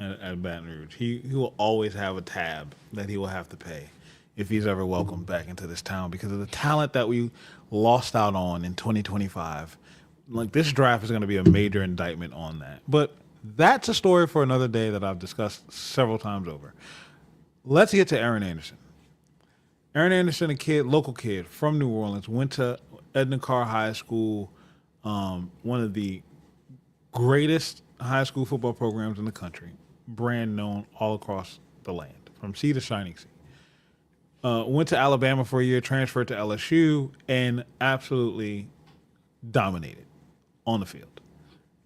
at Baton Rouge. He will always have a tab that he will have to pay if he's ever welcomed back into this town because of the talent that we lost out on in 2025. Like, this draft is going to be a major indictment on that. But that's a story for another day that I've discussed several times over. Let's get to Aaron Anderson. Aaron Anderson, local kid from New Orleans, went to Edna Carr High School, one of the greatest high school football programs in the country, brand known all across the land, from sea to shining sea. Went to Alabama for a year, transferred to LSU, and absolutely dominated on the field.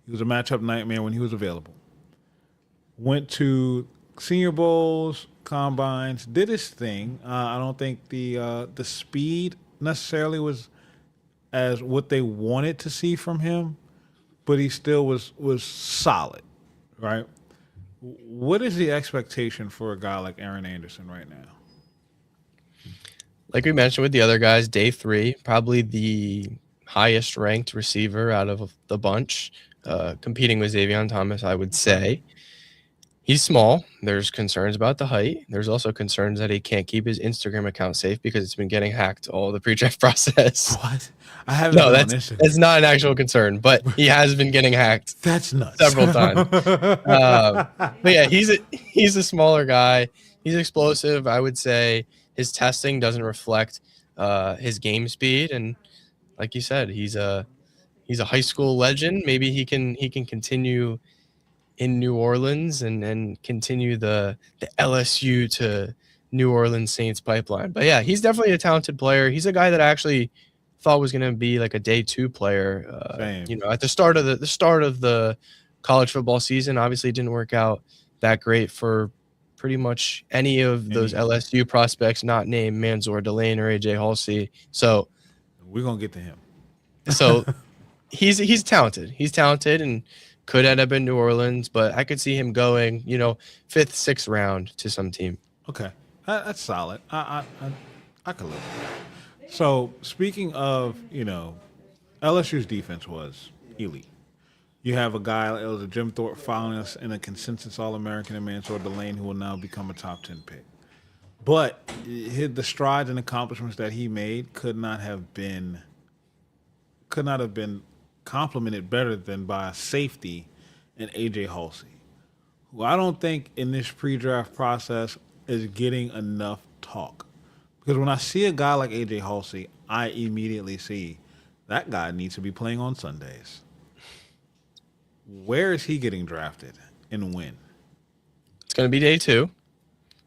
He was a matchup nightmare when he was available. went to Senior Bowls, combines, did his thing. I don't think the speed necessarily was as what they wanted to see from him, but he still was solid, right? What is the expectation for a guy like Aaron Anderson right now? Like we mentioned with the other guys, day 3, probably the highest ranked receiver out of the bunch, competing with Xavier Thomas, I would say. He's small. There's concerns about the height. There's also concerns that he can't keep his Instagram account safe because it's been getting hacked all the pre-draft process. What? I haven't No, been on that's Instagram. not an actual concern, but he has been getting hacked That's nuts. several times. But yeah, he's a smaller guy. He's explosive. I would say his testing doesn't reflect his game speed, and like you said, he's a high school legend. Maybe he can continue in New Orleans and continue the LSU to New Orleans Saints pipeline. But yeah, he's definitely a talented player. He's a guy that I actually thought was going to be like a day 2 player. At the start of the college football season, obviously it didn't work out that great for pretty much any of those LSU prospects not named Mansour Delane or AJ Halsey. So we're gonna get to him. So he's talented. He's talented and could end up in New Orleans, but I could see him going, 5th, 6th round to some team. Okay, that's solid. I could live with that. So speaking of, LSU's defense was elite. You have a guy like a Jim Thorpe finalist and a consensus All-American in Mansour Delane who will now become a top 10 pick. But the strides and accomplishments that he made could not have been complimented better than by a safety in AJ Halsey, who I don't think in this pre-draft process is getting enough talk. Because when I see a guy like AJ Halsey, I immediately see that guy needs to be playing on Sundays. Where is he getting drafted and when? It's going to be day 2.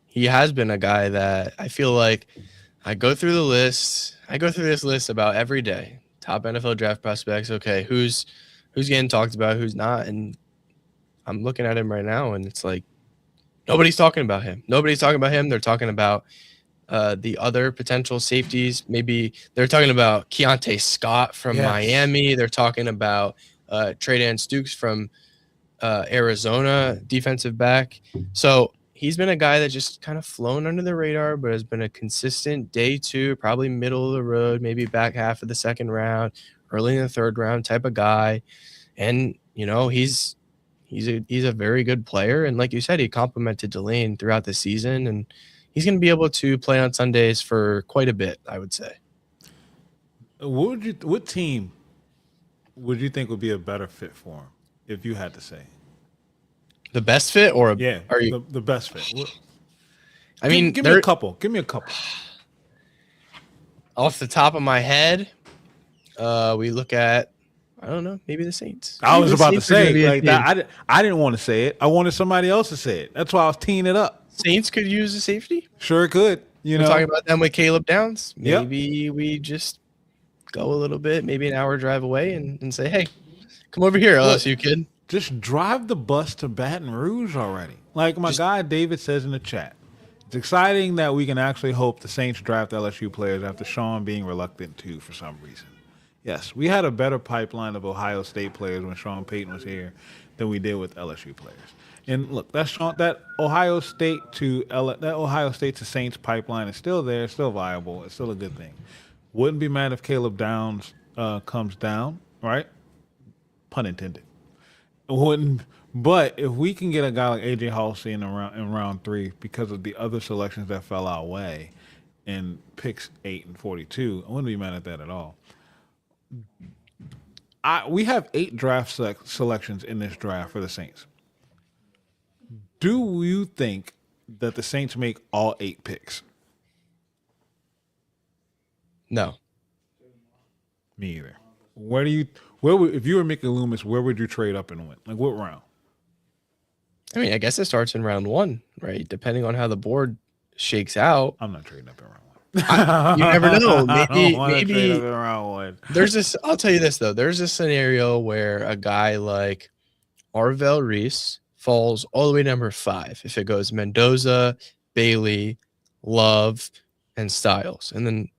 He has been a guy that I feel like I go through this list about every day. Top NFL draft prospects. Okay, who's getting talked about, who's not, and I'm looking at him right now, and it's like nobody's talking about him. They're talking about the other potential safeties. Maybe they're talking about Keontae Scott from Miami. They're talking about Tre'Davious Stukes from Arizona, defensive back. So he's been a guy that just kind of flown under the radar, but has been a consistent day 2, probably middle of the road, maybe back half of the 2nd round, early in the 3rd round type of guy. And, he's a very good player. And like you said, he complimented Delane throughout the season, and he's going to be able to play on Sundays for quite a bit, I would say. What team would you think would be a better fit for him, if you had to say? The best fit, or are you the best fit? Give me a couple. Off the top of my head, we look at, I don't know, maybe the Saints. I was about to say like that. I didn't want to say it. I wanted somebody else to say it. That's why I was teeing it up. Saints could use a safety. Sure could. We're talking about them with Caleb Downs. Maybe we just go a little bit, maybe an hour drive away, and say, hey, come over here, LSU kid. Just drive the bus to Baton Rouge already. Like my guy David says in the chat, it's exciting that we can actually hope the Saints draft LSU players after Sean being reluctant to for some reason. Yes, we had a better pipeline of Ohio State players when Sean Payton was here than we did with LSU players. And look, that Ohio State to Saints pipeline is still there, still viable, it's still a good thing. Wouldn't be mad if Caleb Downs comes down, right? Pun intended. Wouldn't, but if we can get a guy like AJ Halsey in round 3 because of the other selections that fell our way in picks 8 and 42, I wouldn't be mad at that at all. We have 8 draft selections in this draft for the Saints. Do you think that the Saints make all 8 picks? No. Me either. If you were Mickey Loomis, where would you trade up and win? Like what round? I mean, I guess it starts in round 1, right? Depending on how the board shakes out. I'm not trading up in round 1. You never know. Maybe trade up in round 1. There's this. I'll tell you this though. There's a scenario where a guy like Arvell Reese falls all the way to number 5 if it goes Mendoza, Bailey, Love, and Styles. And then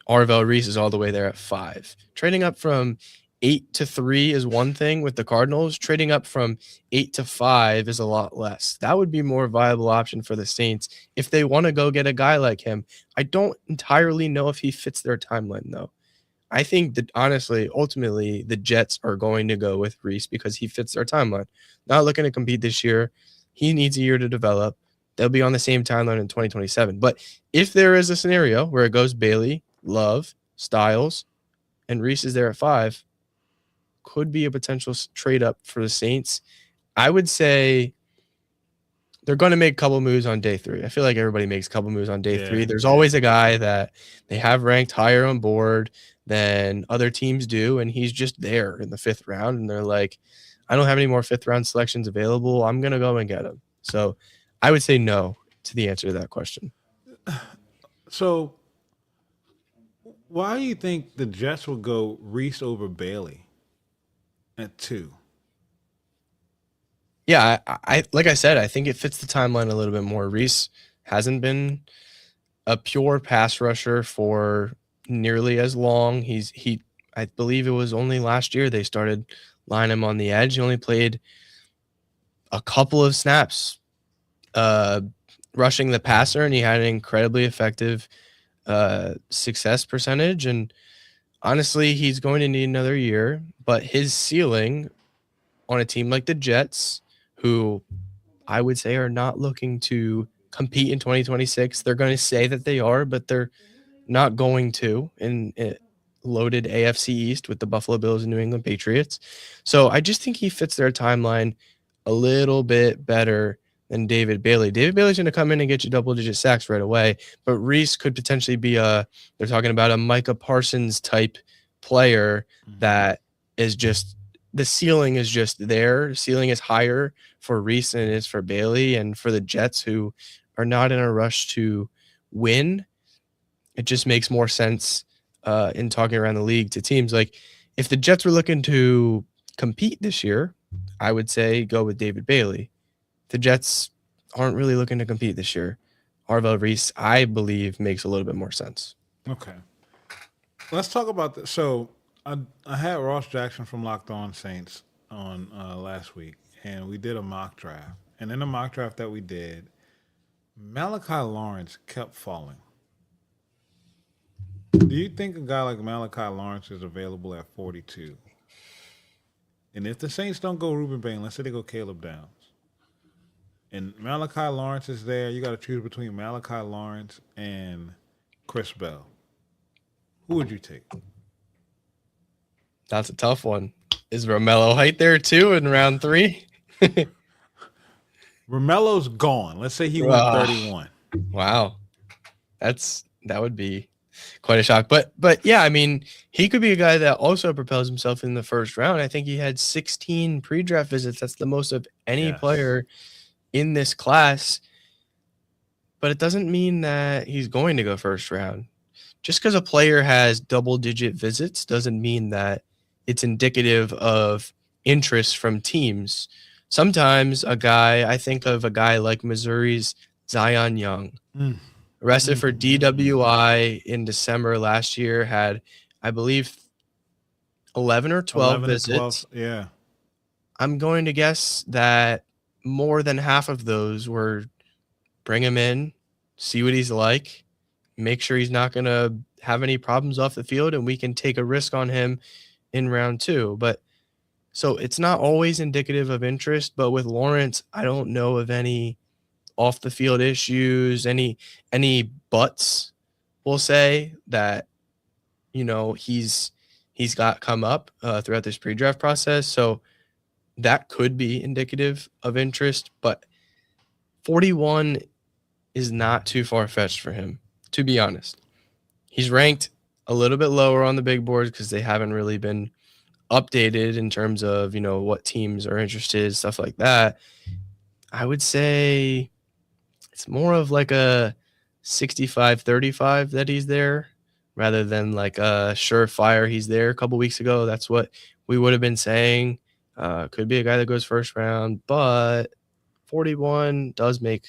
Arvell Reese is all the way there at 5. Trading up from 8 to 3 is one thing with the Cardinals. Trading up from 8 to 5 is a lot less. That would be a more viable option for the Saints if they want to go get a guy like him. I don't entirely know if he fits their timeline, though. I think that honestly, ultimately, the Jets are going to go with Reese because he fits their timeline. Not looking to compete this year. He needs a year to develop. They'll be on the same timeline in 2027. But if there is a scenario where it goes Bailey, Love, Styles, and Reese is there at 5, could be a potential trade up for the Saints. I would say they're going to make a couple moves on day 3. I feel like everybody makes a couple moves on day 3. There's always a guy that they have ranked higher on board than other teams do, and he's just there in the 5th round, and they're like, I don't have any more 5th round selections available. I'm going to go and get him. So I would say no to the answer to that question. So why do you think the Jets will go Reese over Bailey at 2? Yeah, I like I said, I think it fits the timeline a little bit more. Reese hasn't been a pure pass rusher for nearly as long. I believe it was only last year they started lining him on the edge. He only played a couple of snaps rushing the passer, and he had an incredibly effective success percentage. And honestly, he's going to need another year, but his ceiling on a team like the Jets, who I would say are not looking to compete in 2026. They're going to say that they are, but they're not going to in loaded AFC East with the Buffalo Bills and New England Patriots. So I just think he fits their timeline a little bit better than David Bailey. David Bailey's going to come in and get you double-digit sacks right away, but Reese could potentially be they're talking about a Micah Parsons type player that is just, the ceiling is just there. The ceiling is higher for Reese than it is for Bailey, and for the Jets, who are not in a rush to win, it just makes more sense in talking around the league to teams. Like, if the Jets were looking to compete this year, I would say go with David Bailey. The Jets aren't really looking to compete this year. Arvell Reese, I believe, makes a little bit more sense. Okay. Let's talk about this. So I had Ross Jackson from Locked On Saints on last week, and we did a mock draft. And in the mock draft that we did, Malachi Lawrence kept falling. Do you think a guy like Malachi Lawrence is available at 42? And if the Saints don't go Ruben Bain, let's say they go Caleb Downs, and Malachi Lawrence is there, you got to choose between Malachi Lawrence and Chris Bell. Who would you take? That's a tough one. Is Romello Height there too in round 3? Romello's gone. Let's say he went 31. Wow. That would be quite a shock. But yeah, I mean, he could be a guy that also propels himself in the first round. I think he had 16 pre-draft visits. That's the most of any player in this class. But it doesn't mean that he's going to go first round. Just because a player has double-digit visits doesn't mean that it's indicative of interest from teams. Sometimes I think of a guy like Missouri's Zion Young, arrested for DWI in December last year, had, I believe, 11 or 12 visits. Yeah. I'm going to guess that more than half of those were bring him in, see what he's like, make sure he's not going to have any problems off the field, and we can take a risk on him in round 2. But so it's not always indicative of interest, but with Lawrence, I don't know of any off the field issues, any buts, we'll say, that, you know, he's got come up throughout this pre-draft process. So that could be indicative of interest, but 41 is not too far-fetched for him, to be honest. He's ranked a little bit lower on the big boards because they haven't really been updated in terms of, you know, what teams are interested, stuff like that. I would say it's more of like a 65-35 that he's there rather than like a surefire he's there a couple weeks ago. That's what we would have been saying. Could be a guy that goes first round, but 41 does make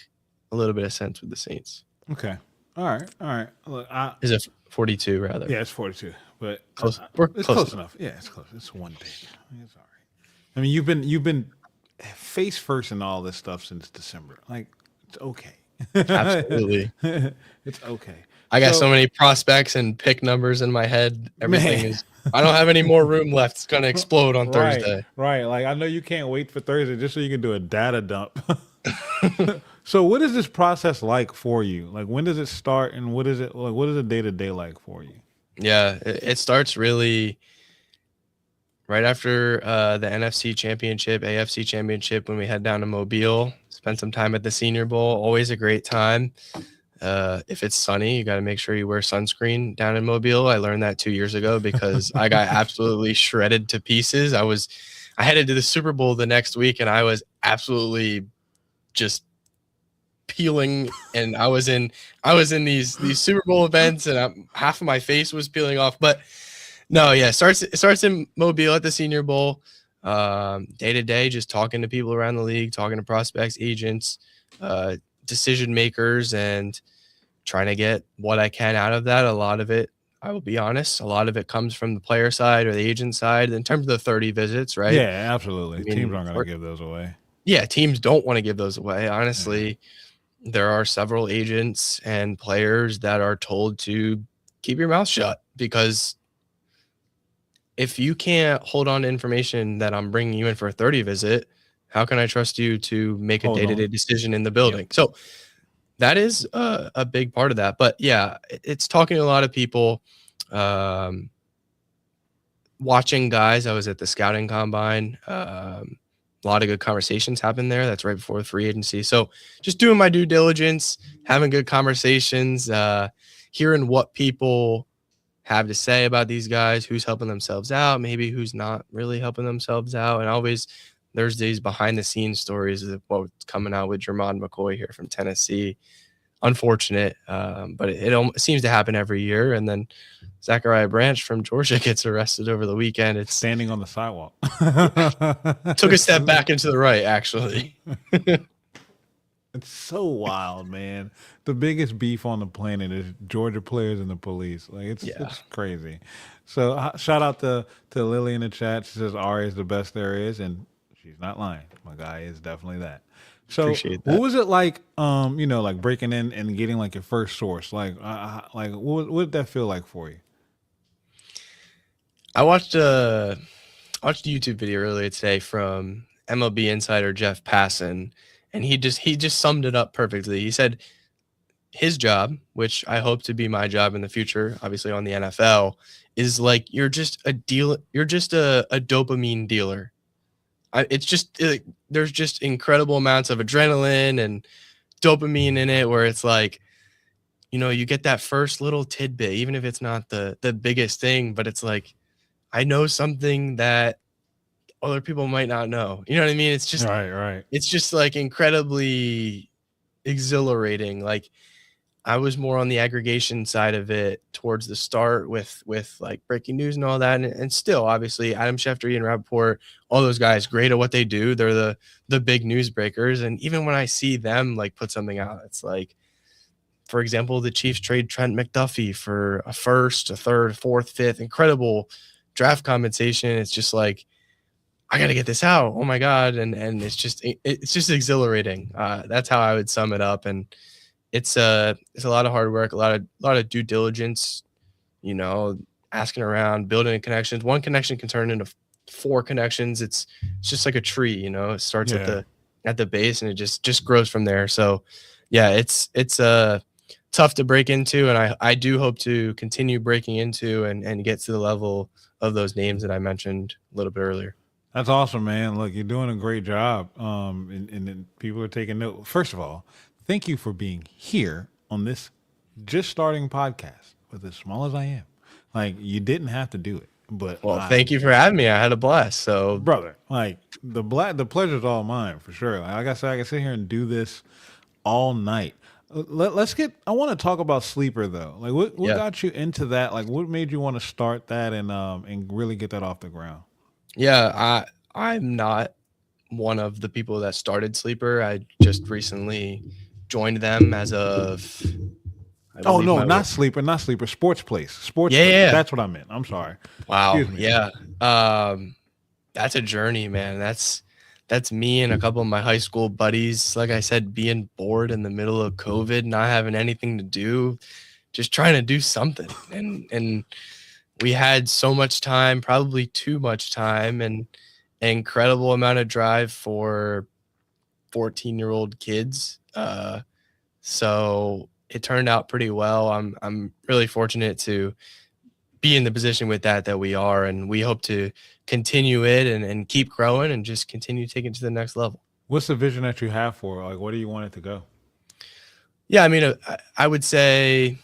a little bit of sense with the Saints. Okay. All right. Look, Is it 42 rather? yeah, it's 42, but Close. We're it's close enough. Yeah, it's close. It's one pick. It's all right. I mean, you've been face first in all this stuff since December. Like, it's okay. Absolutely. It's okay. I got so many prospects and pick numbers in my head. Everything is. I don't have any more room left. It's gonna explode on Thursday. Right. Like, I know you can't wait for Thursday just so you can do a data dump. So what is this process like for you? Like, when does it start, and what is it like? What is a day to day like for you? Yeah, it starts really right after the NFC Championship, AFC Championship, when we head down to Mobile, spend some time at the Senior Bowl. Always a great time. If it's sunny, you got to make sure you wear sunscreen down in Mobile. I learned that 2 years ago because I got absolutely shredded to pieces. I headed to the Super Bowl the next week, and I was absolutely just peeling, and I was in these Super Bowl events, and half of my face was peeling off. But no, yeah, it starts in Mobile at the Senior Bowl. Day to day, just talking to people around the league, talking to prospects, agents, decision makers, and trying to get what I can out of that. A lot of it, I will be honest, a lot of it comes from the player side or the agent side in terms of the 30 visits, right? Yeah, absolutely. I mean, teams aren't going to give those away. Yeah, teams don't want to give those away. Honestly, there are several agents and players that are told to keep your mouth shut, because if you can't hold on to information that I'm bringing you in for a 30 visit, how can I trust you to make a day-to-day decision in the building? Yep. So that is a big part of that. But yeah, it's talking to a lot of people, watching guys. I was at the scouting combine. A lot of good conversations happen there. That's right before free agency. So just doing my due diligence, having good conversations, hearing what people have to say about these guys, who's helping themselves out, maybe who's not really helping themselves out. And always there's these behind the scenes stories of what's coming out with Jermon McCoy here from Tennessee. Unfortunate, but it seems to happen every year. And then Zachariah Branch from Georgia gets arrested over the weekend. It's standing on the sidewalk. Took a step back into the right, actually. It's so wild, man. The biggest beef on the planet is Georgia players and the police. Like, it's crazy. So shout out to Lily in the chat. She says Arye is the best there is, and she's not lying. My guy is definitely that. So what was it like, like breaking in and getting like your first source? Like what did that feel like for you? I watched a YouTube video earlier today from MLB insider Jeff Passan, and he just summed it up perfectly. He said his job, which I hope to be my job in the future, obviously on the NFL, is like you're just a dopamine dealer. There's just incredible amounts of adrenaline and dopamine in it, where it's like, you get that first little tidbit, even if it's not the biggest thing, but it's like, I know something that other people might not know. You know what I mean? It's just right. It's just like incredibly exhilarating. Like, I was more on the aggregation side of it towards the start with like breaking news and all that. And still, obviously, Adam Schefter, Ian Rappaport, all those guys, great at what they do. They're the big news breakers. And even when I see them like put something out, it's like, for example, the Chiefs trade Trent McDuffie for a first, a third, fourth, fifth, incredible draft compensation. It's just like, I got to get this out. Oh my God. And it's just exhilarating. That's how I would sum it up. And it's a lot of hard work, a lot of due diligence, asking around, building connections. One connection can turn into 4 connections. It's just like a tree, it starts at the base, and it just grows from there. So yeah, it's tough to break into. And I do hope to continue breaking into and get to the level of those names that I mentioned a little bit earlier. That's awesome, man. Look, you're doing a great job. And people are taking note. First of all, thank you for being here on this just starting podcast with as small as I am. Like, you didn't have to do it, but thank you for having me. I had a blast. So, brother, like the pleasure's all mine for sure. Like I said, I can sit here and do this all night. I want to talk about Sleeper though. Like, what got you into that? Like, what made you want to start that and really get that off the ground? Yeah, I'm not one of the people that started Sleeper. I just recently joined them as of, I Oh believe no, my not sleeper. Sports place. Sports yeah, place. yeah. That's what I meant. I'm sorry. Wow, Excuse me. yeah. That's a journey, man. That's me and a couple of my high school buddies. Like I said, being bored in the middle of COVID, not having anything to do, just trying to do something. And we had so much time, probably too much time, and an incredible amount of drive for 14-year-old kids. So it turned out pretty well. I'm really fortunate to be in the position with that we are, and we hope to continue it and keep growing and just continue taking it to the next level. What's the vision that you have for it? Like, where do you want it to go? Yeah, I mean, I would say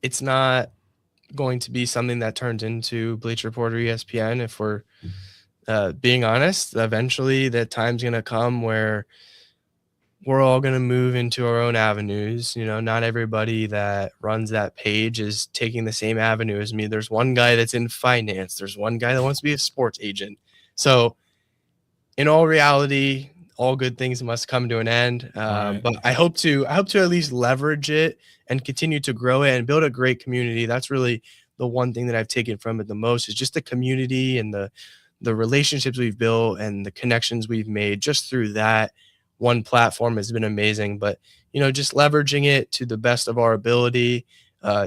it's not going to be something that turns into Bleacher Report or ESPN. If we're being honest, eventually that time's going to come where we're all going to move into our own avenues. You know, not everybody that runs that page is taking the same avenue as me. There's one guy that's in finance. There's one guy that wants to be a sports agent. So in all reality, all good things must come to an end. Right. But I hope to at least leverage it and continue to grow it and build a great community. That's really the one thing that I've taken from it the most, is just the community and the relationships we've built and the connections we've made just through that one platform has been amazing. But just leveraging it to the best of our ability,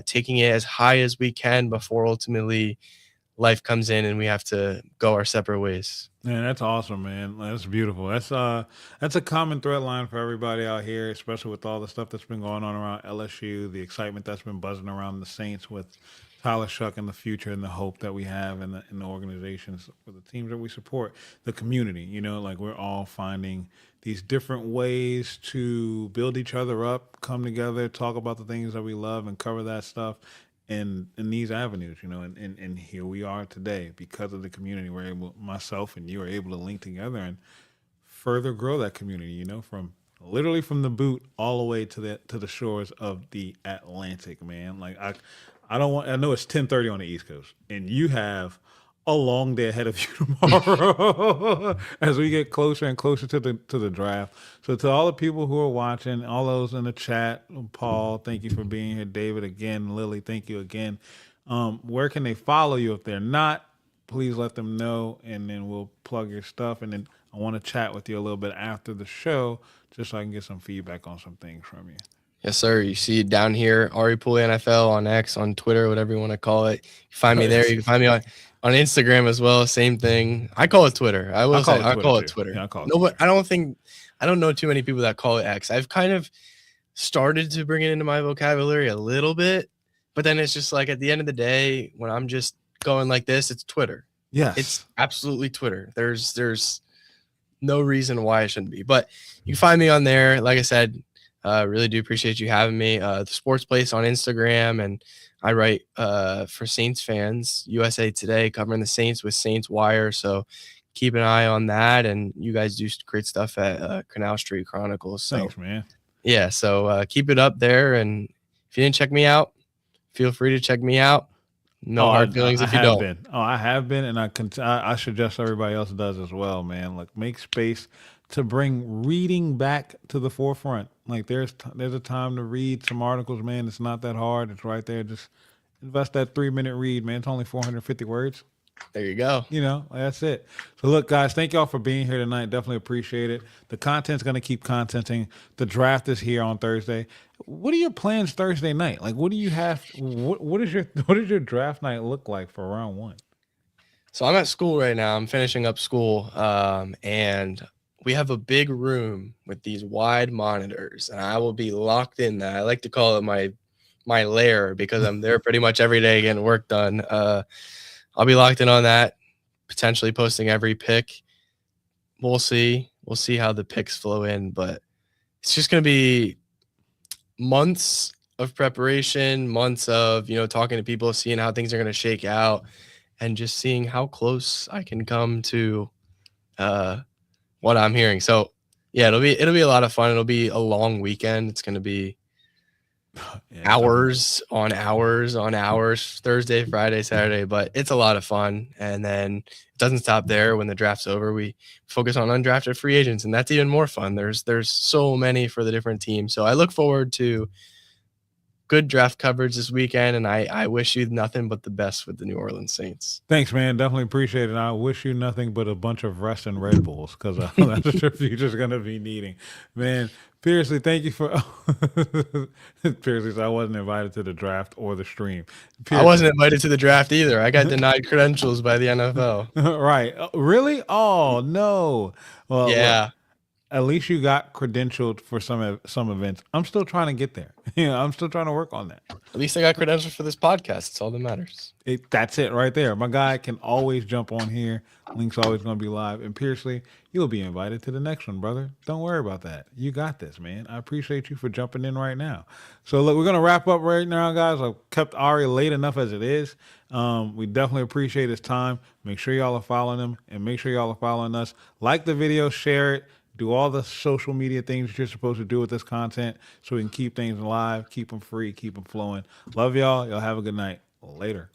taking it as high as we can before ultimately life comes in and we have to go our separate ways. Man, that's awesome, man. That's beautiful. That's a common thread line for everybody out here, especially with all the stuff that's been going on around LSU, the excitement that's been buzzing around the Saints with Tyler Shuck and the future and the hope that we have in the organizations for the teams that we support, the community. Like we're all finding these different ways to build each other up, come together, talk about the things that we love, and cover that stuff in these avenues, and here we are today because of the community. We're able, myself and you are able to link together and further grow that community, from literally from the boot all the way to the shores of the Atlantic, man. Like I know it's 10:30 on the East Coast and you have a long day ahead of you tomorrow as we get closer and closer to the draft. So to all the people who are watching, all those in the chat, Paul, thank you for being here. David again, Lily, thank you again. Where can they follow you if they're not? Please let them know, and then we'll plug your stuff. And then I want to chat with you a little bit after the show, just so I can get some feedback on some things from you. Yes, sir. You see it down here, Arye Pulli NFL on X, on Twitter, whatever you want to call it. You find me there. You can find me on Instagram as well. Same thing. I call it Twitter. I call it Twitter. Yeah, I call it No, Twitter. but I don't know too many people that call it X. I've kind of started to bring it into my vocabulary a little bit, but then it's just like at the end of the day, when I'm just going like this, it's Twitter. Yes. It's absolutely Twitter. There's no reason why it shouldn't be. But you can find me on there. Like I said, really do appreciate you having me. The Sports Place on Instagram, and I write for Saints fans, USA Today, covering the Saints with Saints Wire. So keep an eye on that. And you guys do great stuff at Canal Street Chronicles. So, thanks, man. Yeah, so keep it up there. And if you didn't check me out, feel free to check me out. No hard feelings if you don't. I have been, and I suggest everybody else does as well, man. Like make space to bring reading back to the forefront. Like there's a time to read some articles, man. It's not that hard. It's right there. Just invest that 3-minute read, man. It's only 450 words. There you go. That's it. So look, guys, thank y'all for being here tonight. Definitely appreciate it. The content's going to keep contenting. The draft is here on Thursday. What are your plans Thursday night? Like, what do you have? What does your draft night look like for round one? So I'm at school right now. I'm finishing up school, and we have a big room with these wide monitors, and I will be locked in that. I like to call it my lair because I'm there pretty much every day getting work done. I'll be locked in on that, potentially posting every pick. We'll see. We'll see how the picks flow in, but it's just going to be months of preparation, months of, talking to people, seeing how things are going to shake out, and just seeing how close I can come to what I'm hearing. So yeah, it'll be a lot of fun. It'll be a long weekend. It's going to be Yeah, hours on hours on hours, Thursday, Friday, Saturday, but it's a lot of fun. And then it doesn't stop there. When the draft's over, we focus on undrafted free agents, and that's even more fun. There's so many for the different teams. So I look forward to good draft coverage this weekend, and I wish you nothing but the best with the New Orleans Saints. Thanks, man. Definitely appreciate it. I wish you nothing but a bunch of rest and Red Bulls because that's what your future's going to be needing. Man, seriously, thank you for. Seriously, so I wasn't invited to the draft or the stream. I wasn't invited to the draft either. I got denied credentials by the NFL. Right. Really? Oh, no. Well, Yeah. look, at least you got credentialed for some events. I'm still trying to get there. I'm still trying to work on that. At least I got credentials for this podcast. It's all that matters. That's it right there. My guy can always jump on here. Link's always going to be live. And Pearsley, you'll be invited to the next one, brother. Don't worry about that. You got this, man. I appreciate you for jumping in right now. So look, we're going to wrap up right now, guys. I've kept Ari late enough as it is. We definitely appreciate his time. Make sure y'all are following him and make sure y'all are following us. Like the video, share it. Do all the social media things that you're supposed to do with this content so we can keep things alive, keep them free, keep them flowing. Love y'all. Y'all have a good night. Later.